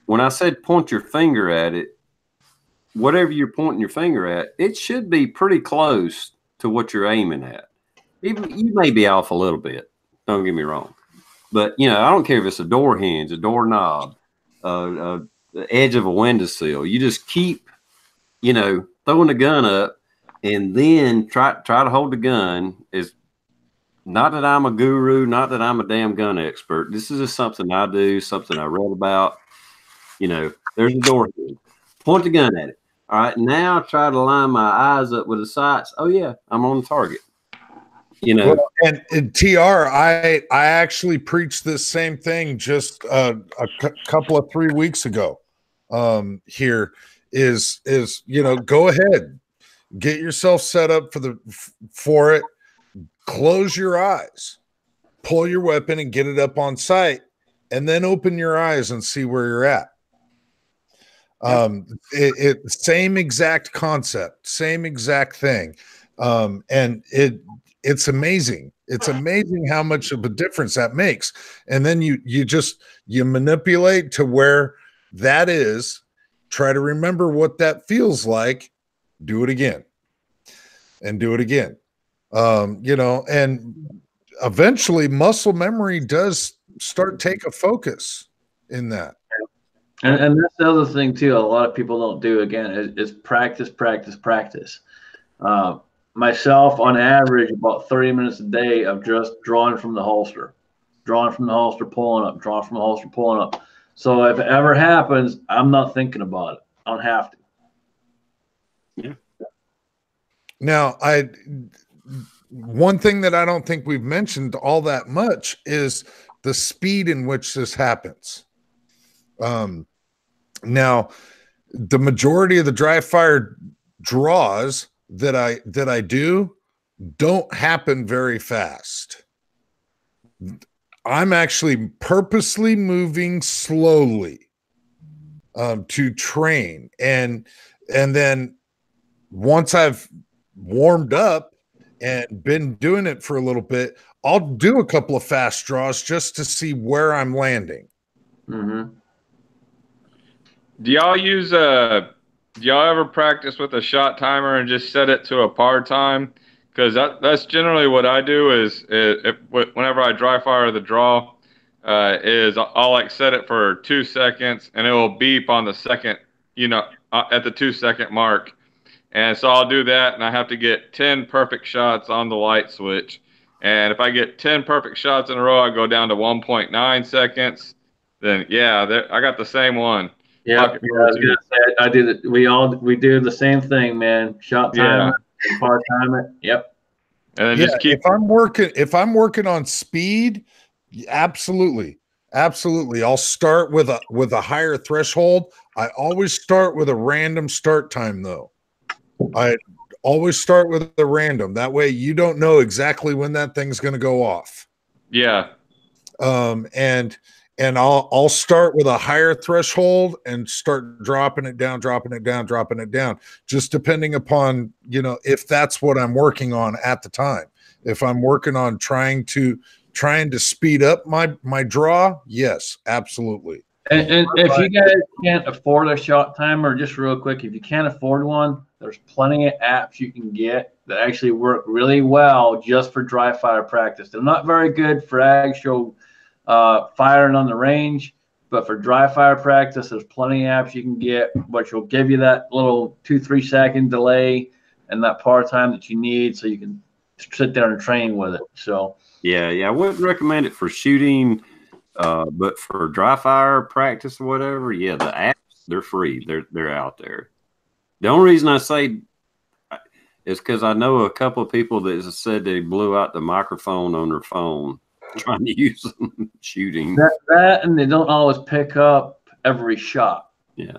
when I said point your finger at it, whatever you're pointing your finger at, it should be pretty close to what you're aiming at. Even you may be off a little bit. Don't get me wrong. But, you know, I don't care if it's a door hinge, a doorknob, the edge of a windowsill. You just keep, you know, throwing the gun up. And then try to hold the gun. Is not that I'm a guru, not that I'm a damn gun expert. This is just something I do, something I read about. You know, there's a door here. Point the gun at it. All right, now try to line my eyes up with the sights. Oh yeah, I'm on target. You know, well, and TR, I actually preached this same thing just a couple of 3 weeks ago. Here is you know, go ahead. Get yourself set up for it. Close your eyes, pull your weapon and get it up on sight, and then open your eyes and see where you're at. Same exact concept, same exact thing. And it's amazing. It's amazing how much of a difference that makes. And then you manipulate to where that is, try to remember what that feels like. Do it again and do it again. You know, and eventually muscle memory does start take a focus in that. And that's the other thing too. A lot of people don't do again is practice. Myself, on average, about 30 minutes a day of just drawing from the holster, pulling up, drawing from the holster, pulling up. So if it ever happens, I'm not thinking about it. I don't have to. Yeah. Now, one thing that I don't think we've mentioned all that much is the speed in which this happens. Now, the majority of the dry fire draws that I do don't happen very fast. I'm actually purposely moving slowly to train, and then once I've warmed up and been doing it for a little bit, I'll do a couple of fast draws just to see where I'm landing. Mm-hmm. Do y'all use do y'all ever practice with a shot timer and just set it to a par time? Because that's generally what I do. Whenever I dry fire the draw, is I'll like set it for 2 seconds and it will beep on the second, at the 2 second mark. And so I'll do that, and I have to get 10 perfect shots on the light switch. And if I get 10 perfect shots in a row, I go down to 1.9 seconds. Then I got the same one. Yeah, I was gonna say I do that. We do the same thing, man. Shot timer, par timer. Yep. And then just keep. If I'm working on speed, absolutely. I'll start with a higher threshold. I always start with a random start time though. I always start with a random. That way you don't know exactly when that thing's going to go off. Yeah. And I'll start with a higher threshold and start dropping it down, just depending upon, if that's what I'm working on at the time. If I'm working on trying to speed up my draw, yes, absolutely. And if you guys can't afford a shot timer, just real quick, if you can't afford one, there's plenty of apps you can get that actually work really well just for dry fire practice. They're not very good for actual firing on the range, but for dry fire practice, there's plenty of apps you can get, which will give you that little 2-3 second delay and that par time that you need, so you can sit there and train with it. So yeah, I wouldn't recommend it for shooting, but for dry fire practice or whatever, the apps, they're free. They're out there. The only reason I say is because I know a couple of people that said they blew out the microphone on their phone trying to use them shooting. That and they don't always pick up every shot. Yeah.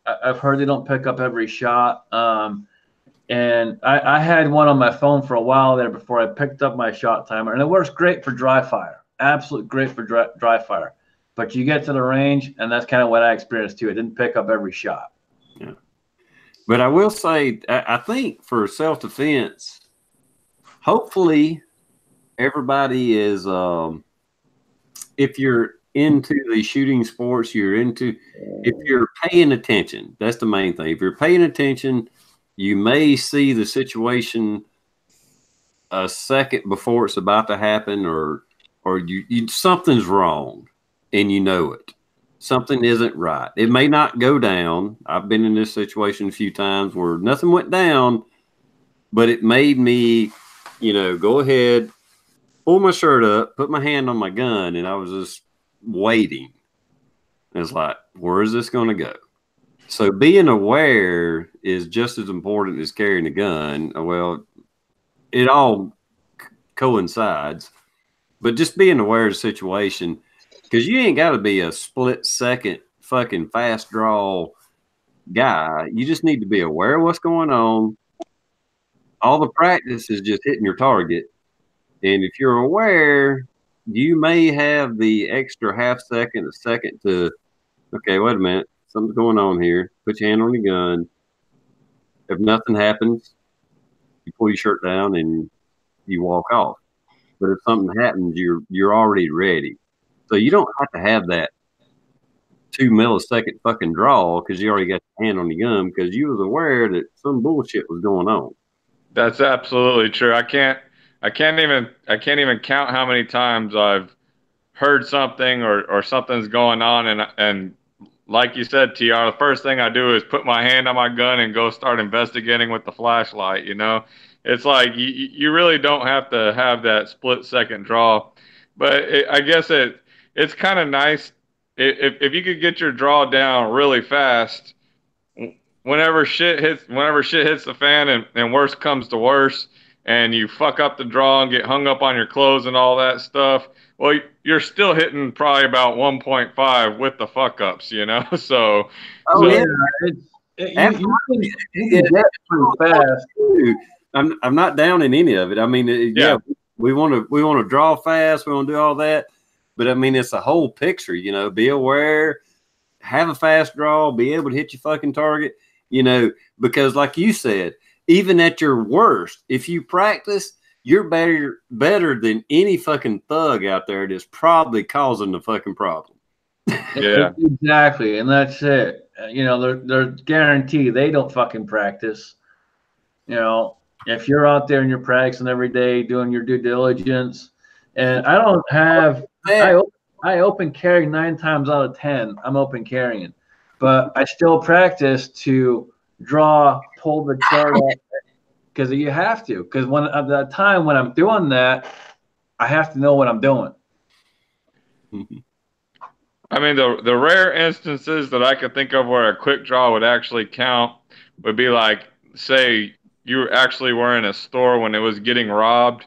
I've heard they don't pick up every shot. And I had one on my phone for a while there before I picked up my shot timer, and it works great for dry fire. Absolutely great for dry fire. But you get to the range, and that's kind of what I experienced too. It didn't pick up every shot. Yeah. But I will say, I think for self-defense, hopefully everybody is, if you're into the shooting sports, if you're paying attention, that's the main thing. If you're paying attention, you may see the situation a second before it's about to happen, or something's wrong and you know it. Something isn't right. It may not go down. I've been in this situation a few times where nothing went down, but it made me, go ahead, pull my shirt up, put my hand on my gun, and I was just waiting. It's like, where is this going to go? So being aware is just as important as carrying a gun. Well, it all coincides, but just being aware of the situation, because you ain't got to be a split second fucking fast draw guy. You just need to be aware of what's going on. All the practice is just hitting your target. And if you're aware, you may have the extra half second, a second to, okay, wait a minute, something's going on here. Put your hand on your gun. If nothing happens, you pull your shirt down and you walk off. But if something happens, you're already ready. So you don't have to have that 2 millisecond fucking draw because you already got your hand on your gun because you was aware that some bullshit was going on. That's absolutely true. I can't even count how many times I've heard something or something's going on, and like you said, TR, the first thing I do is put my hand on my gun and go start investigating with the flashlight. It's like you really don't have to have that split second draw, but I guess it's kind of nice if you could get your draw down really fast. Whenever shit hits the fan and worse comes to worse, and you fuck up the draw and get hung up on your clothes and all that stuff, well, you're still hitting probably about 1.5 with the fuck ups, So, you can get pretty fast. I'm not down in any of it. I mean, we want to draw fast. We want to do all that, but I mean, it's a whole picture. Be aware, have a fast draw, be able to hit your fucking target. Because like you said, even at your worst, if you practice, you're better than any fucking thug out there that's probably causing the fucking problem. Yeah, exactly. And that's it. you know, they're guaranteed they don't fucking practice. You know, if you're out there and you're practicing every day, doing your due diligence, and I don't have, I open carry 9 times out of 10. I'm open carrying, but I still practice to draw, pull the chart up because you have to. Because when at that time when I'm doing that, I have to know what I'm doing. I mean, the rare instances that I could think of where a quick draw would actually count would be like, say, you actually were in a store when it was getting robbed,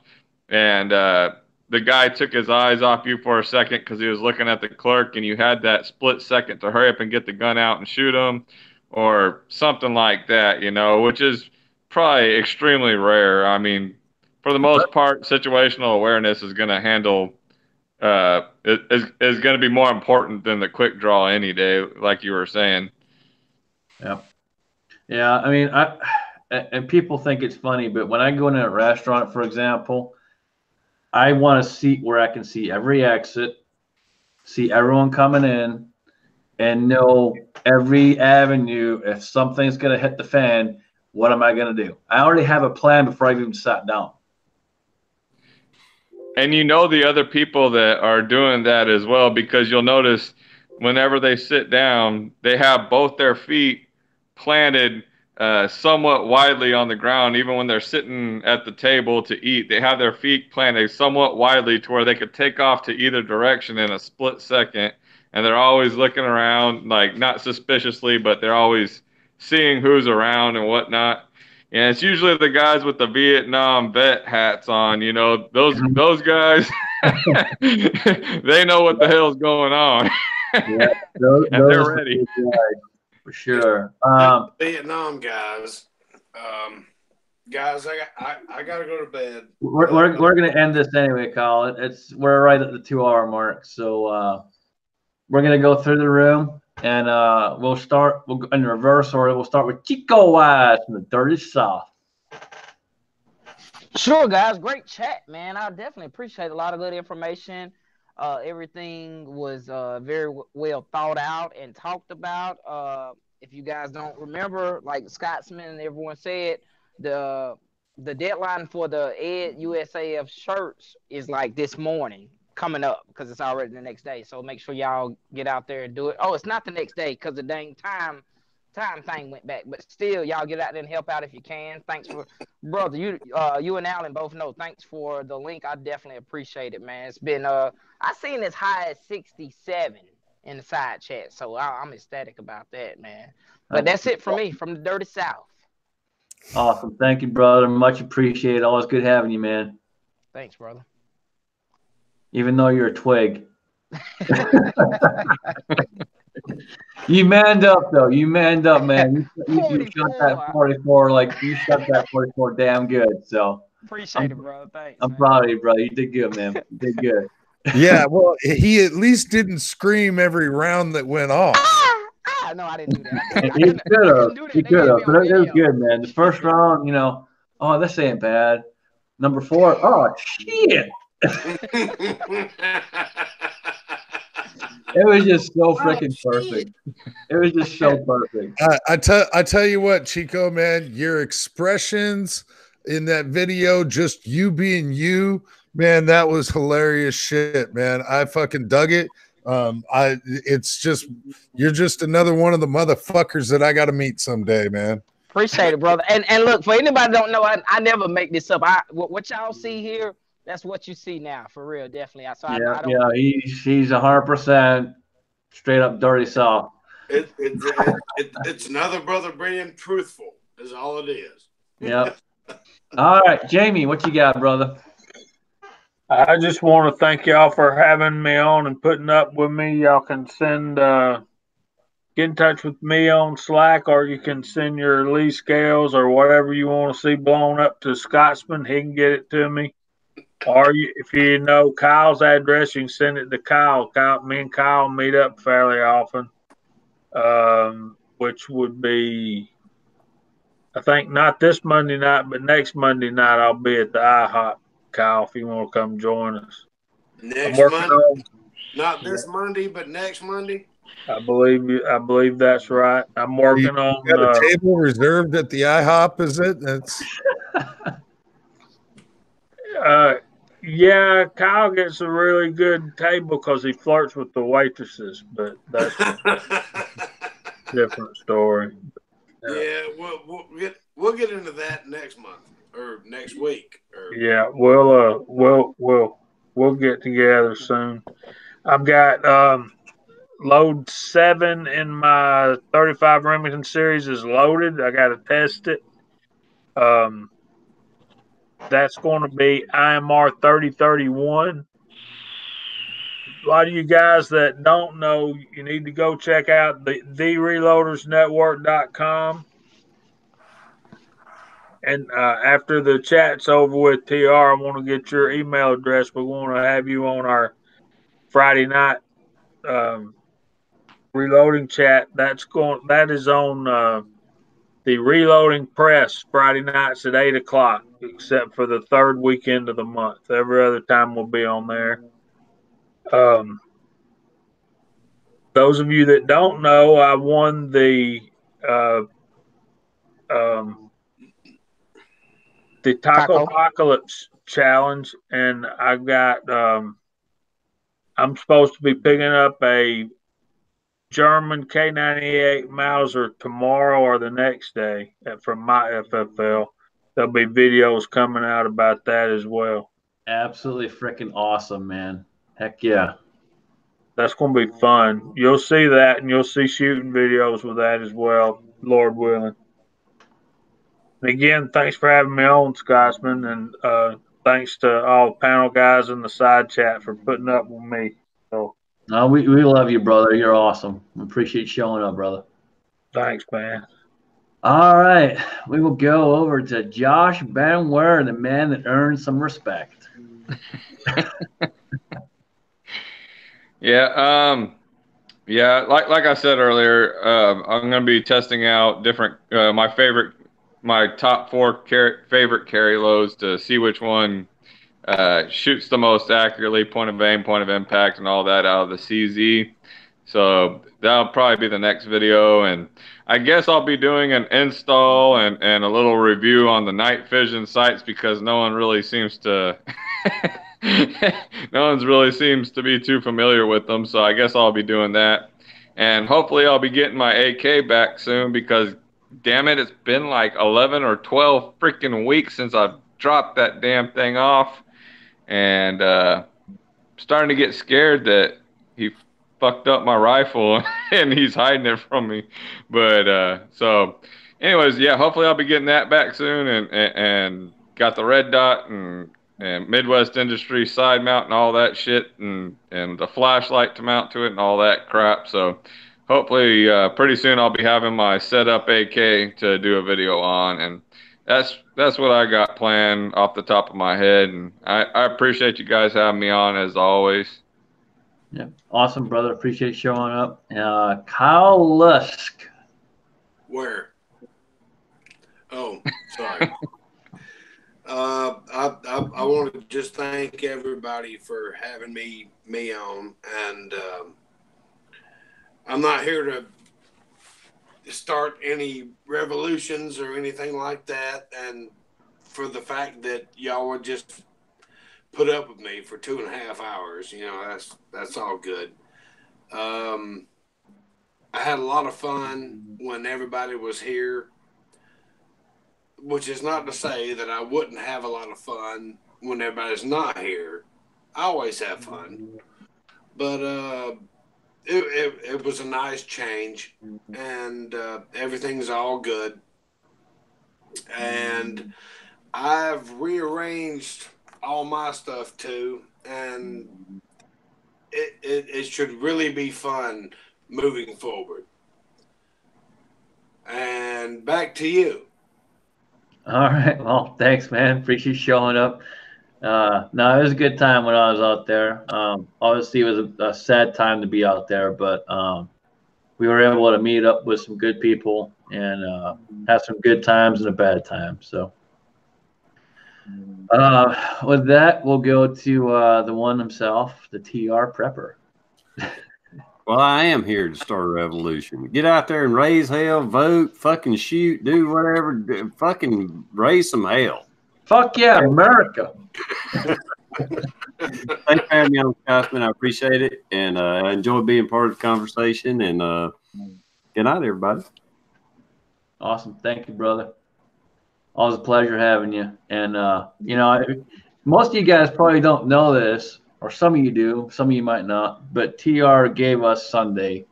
and the guy took his eyes off you for a second because he was looking at the clerk, and you had that split second to hurry up and get the gun out and shoot him, or something like that, you know, which is probably extremely rare. I mean, for the most part, situational awareness is going to handle is going to be more important than the quick draw any day, like you were saying. Yeah. I mean, and people think it's funny, but when I go in a restaurant, for example, I want a seat where I can see every exit, see everyone coming in, and know every avenue. If something's going to hit the fan, what am I going to do? I already have a plan before I've even sat down. And you know the other people that are doing that as well, because you'll notice whenever they sit down, they have both their feet planted somewhat widely on the ground. Even when they're sitting at the table to eat, they have their feet planted somewhat widely to where they could take off to either direction in a split second. And they're always looking around, like not suspiciously, but they're always seeing who's around and whatnot. And it's usually the guys with the Vietnam vet hats on, you know, those guys, they know what the hell's going on. Yeah, and they're ready. For sure. Vietnam guys. Guys, I gotta go to bed. We're gonna end this anyway, Kyle. We're right at the 2-hour mark. So we're gonna go through the room. And we'll go in reverse order. We'll start with Chico Wise from the Dirty South. Sure, guys. Great chat, man. I definitely appreciate a lot of good information. Everything was very well thought out and talked about. If you guys don't remember, like Scotsman and everyone said, the deadline for the Ed USAF shirts is like this morning. Coming up because it's already the next day, so make sure y'all get out there and do it. Oh, it's not the next day because the dang time thing went back, but still y'all get out there and help out if you can. Thanks for brother, you and Alan both know, thanks for the link. I definitely appreciate it, man. It's been I seen as high as 67 in the side chat, so I'm ecstatic about that, man. But that's it for me from the Dirty South. Awesome. Thank you, brother. Much appreciated. Always good having you, man. Thanks, brother. Even though you're a twig. You manned up, though. You manned up, man. You shot that 44 you shot that 44 damn good. So appreciate it, brother. Thanks. I'm proud of you, brother. You did good, man. You did good. Yeah, well, he at least didn't scream every round that went off. No, I didn't do that. He could have. But it was good, man. The first round, you know, oh, this ain't bad. Number 4, oh, shit. It was just so freaking perfect. It was just so perfect. I tell you what, Chico, man, your expressions in that video, just you being you, man, that was hilarious shit, man. I fucking dug it. It's just, you're just another one of the motherfuckers that I got to meet someday, man. Appreciate it, brother. And look, for anybody that don't know, I never make this up. What y'all see here, that's what you see now, for real, definitely. He's 100% straight up Dirty South. It's another brother being truthful, is all it is. Yep. All right, Jamie, what you got, brother? I just want to thank y'all for having me on and putting up with me. Y'all can get in touch with me on Slack, or you can send your Lee scales or whatever you want to see blown up to Scotsman. He can get it to me. Or if you know Kyle's address, you can send it to Kyle. Me and Kyle meet up fairly often, which would be, I think, not this Monday night, but next Monday night I'll be at the IHOP, Kyle, if you want to come join us. Next Monday? Not this Monday, but next Monday? I believe that's right. I'm working on got a table reserved at the IHOP, is it? That's yeah, Kyle gets a really good table because he flirts with the waitresses, but that's a different story. Yeah, we'll get into that next month or next week. Yeah, we'll get together soon. I've got load 7 in my 35 Remington series is loaded. I got to test it. That's going to be IMR 3031. A lot of you guys that don't know, you need to go check out the reloadersnetwork.com. And after the chat's over with, TR, I want to get your email address. We want to have you on our Friday night reloading chat. That is on the Reloading Press Friday nights at 8 o'clock, except for the third weekend of the month. Every other time we'll be on there. Those of you that don't know, I won the Taco Apocalypse Challenge, and I got I'm supposed to be picking up a German K98 Mauser tomorrow or the next day from my FFL. There'll be videos coming out about that as well. Absolutely freaking awesome, man. Heck yeah. That's going to be fun. You'll see that, and you'll see shooting videos with that as well, Lord willing. And again, thanks for having me on, Scotsman, and thanks to all the panel guys in the side chat for putting up with me. So, no, we love you, brother. You're awesome. We appreciate you showing up, brother. Thanks, man. All right. We will go over to Josh Benware, the man that earned some respect. Yeah. Yeah. Like I said earlier, I'm going to be testing out different, my top 4 favorite carry loads to see which one shoots the most accurately, point of aim, point of impact, and all that out of the CZ. So that'll probably be the next video, and I guess I'll be doing an install and a little review on the night vision sights because no one really seems to be too familiar with them. So I guess I'll be doing that, and hopefully I'll be getting my AK back soon because damn it, it's been like 11 or 12 freaking weeks since I've dropped that damn thing off, and starting to get scared that he fucked up my rifle and he's hiding it from me. But so anyways, yeah, hopefully I'll be getting that back soon, and got the red dot and Midwest Industry side mount and all that shit, and the flashlight to mount to it and all that crap. So hopefully pretty soon I'll be having my setup AK to do a video on, and that's what I got planned off the top of my head. And I appreciate you guys having me on as always. Yeah, awesome, brother. Appreciate you showing up. Kyle Lusk. Where? Oh, sorry. I want to just thank everybody for having me on, and I'm not here to start any revolutions or anything like that, and for the fact that y'all would just put up with me for 2.5 hours, you know, that's all good. I had a lot of fun when everybody was here, which is not to say that I wouldn't have a lot of fun when everybody's not here. I always have fun, but it was a nice change, and everything's all good. And I've rearranged all my stuff too, and it should really be fun moving forward. And back to you. All right. Well, thanks, man. Appreciate you showing up. No, it was a good time when I was out there. Obviously, it was a sad time to be out there, but we were able to meet up with some good people and have some good times and a bad time. So with that, we'll go to the one himself, the TR Prepper. Well, I am here to start a revolution. Get out there and raise hell, vote, fucking shoot, do whatever, fucking raise some hell. Fuck yeah, America. Thanks for having me on, Scotsman. I appreciate it. And I enjoy being part of the conversation. And good night, everybody. Awesome. Thank you, brother. Always a pleasure having you. And, you know, most of you guys probably don't know this, or some of you do, some of you might not, but TR gave us Sunday,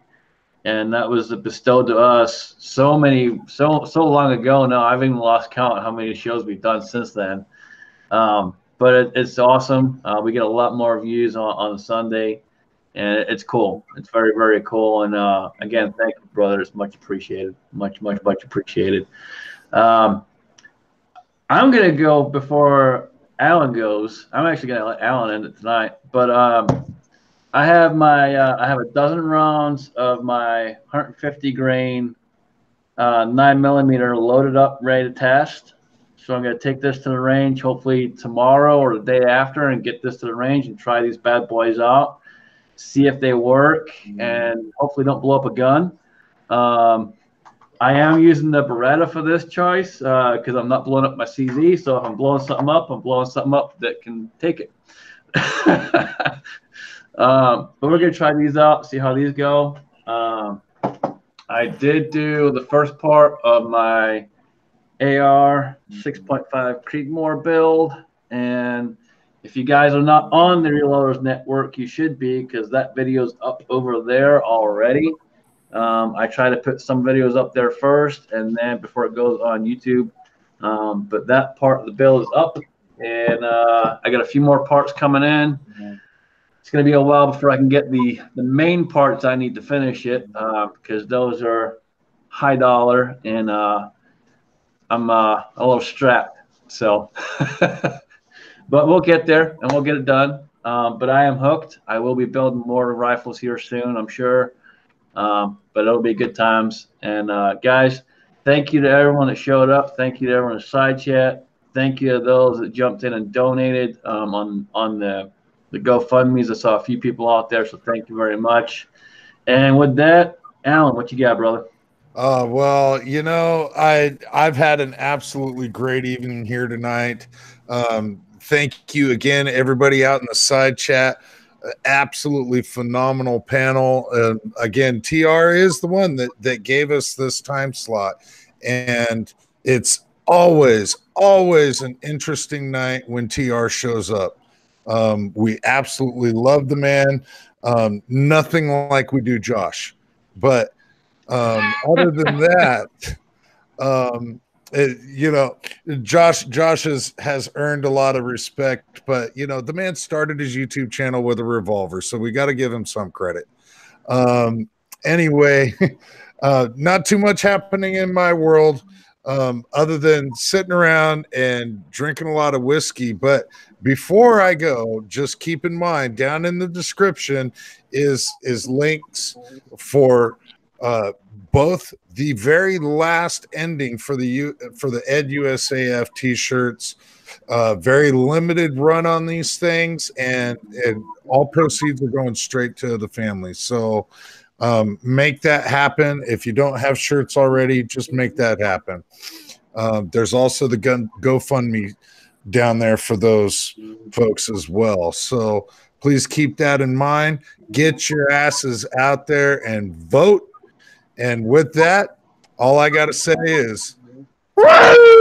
and that was bestowed to us so long ago now. I've even lost count of how many shows we've done since then. But it's awesome. We get a lot more views on Sunday, and it's cool. It's very, very cool. And again, thank you, brother. It's much appreciated. Much appreciated. I'm going to go before Alan goes. I'm actually going to let Alan end it tonight. But I have a dozen rounds of my 150 grain 9mm loaded up, ready to test. So I'm going to take this to the range hopefully tomorrow or the day after and get this to the range and try these bad boys out, see if they work, and hopefully don't blow up a gun. I am using the Beretta for this choice because I'm not blowing up my CZ. So if I'm blowing something up, I'm blowing something up that can take it. But we're going to try these out, see how these go. I did do the first part of my AR 6.5 Creedmoor build. And if you guys are not on the Reloaders Network, you should be, because that video is up over there already. I try to put some videos up there first and then before it goes on YouTube. But that part of the build is up, and I got a few more parts coming in. It's going to be a while before I can get the main parts I need to finish it, because those are high dollar, and I'm a little strapped. So, but we'll get there and we'll get it done. But I am hooked. I will be building more rifles here soon, I'm sure. But it'll be good times. And guys, thank you to everyone that showed up. Thank you to everyone in side chat. Thank you to those that jumped in and donated on the GoFundMe's. I saw a few people out there, so thank you very much. And with that, Alan, what you got, brother? Well, you know, I've had an absolutely great evening here tonight. Thank you again, everybody out in the side chat. Absolutely phenomenal panel. Again, TR is the one that gave us this time slot, and it's always an interesting night when TR shows up. We absolutely love the man. Nothing like we do Josh, but other than that, you know, Josh has earned a lot of respect, but you know, the man started his YouTube channel with a revolver, so we got to give him some credit. Anyway, not too much happening in my world, other than sitting around and drinking a lot of whiskey. But before I go, just keep in mind, down in the description is links for both the very last ending for the Ed USAF t-shirts, very limited run on these things, and all proceeds are going straight to the family. So make that happen. If you don't have shirts already, just make that happen. There's also the GoFundMe down there for those folks as well. So please keep that in mind. Get your asses out there and vote. And with that, all I got to say is, woo!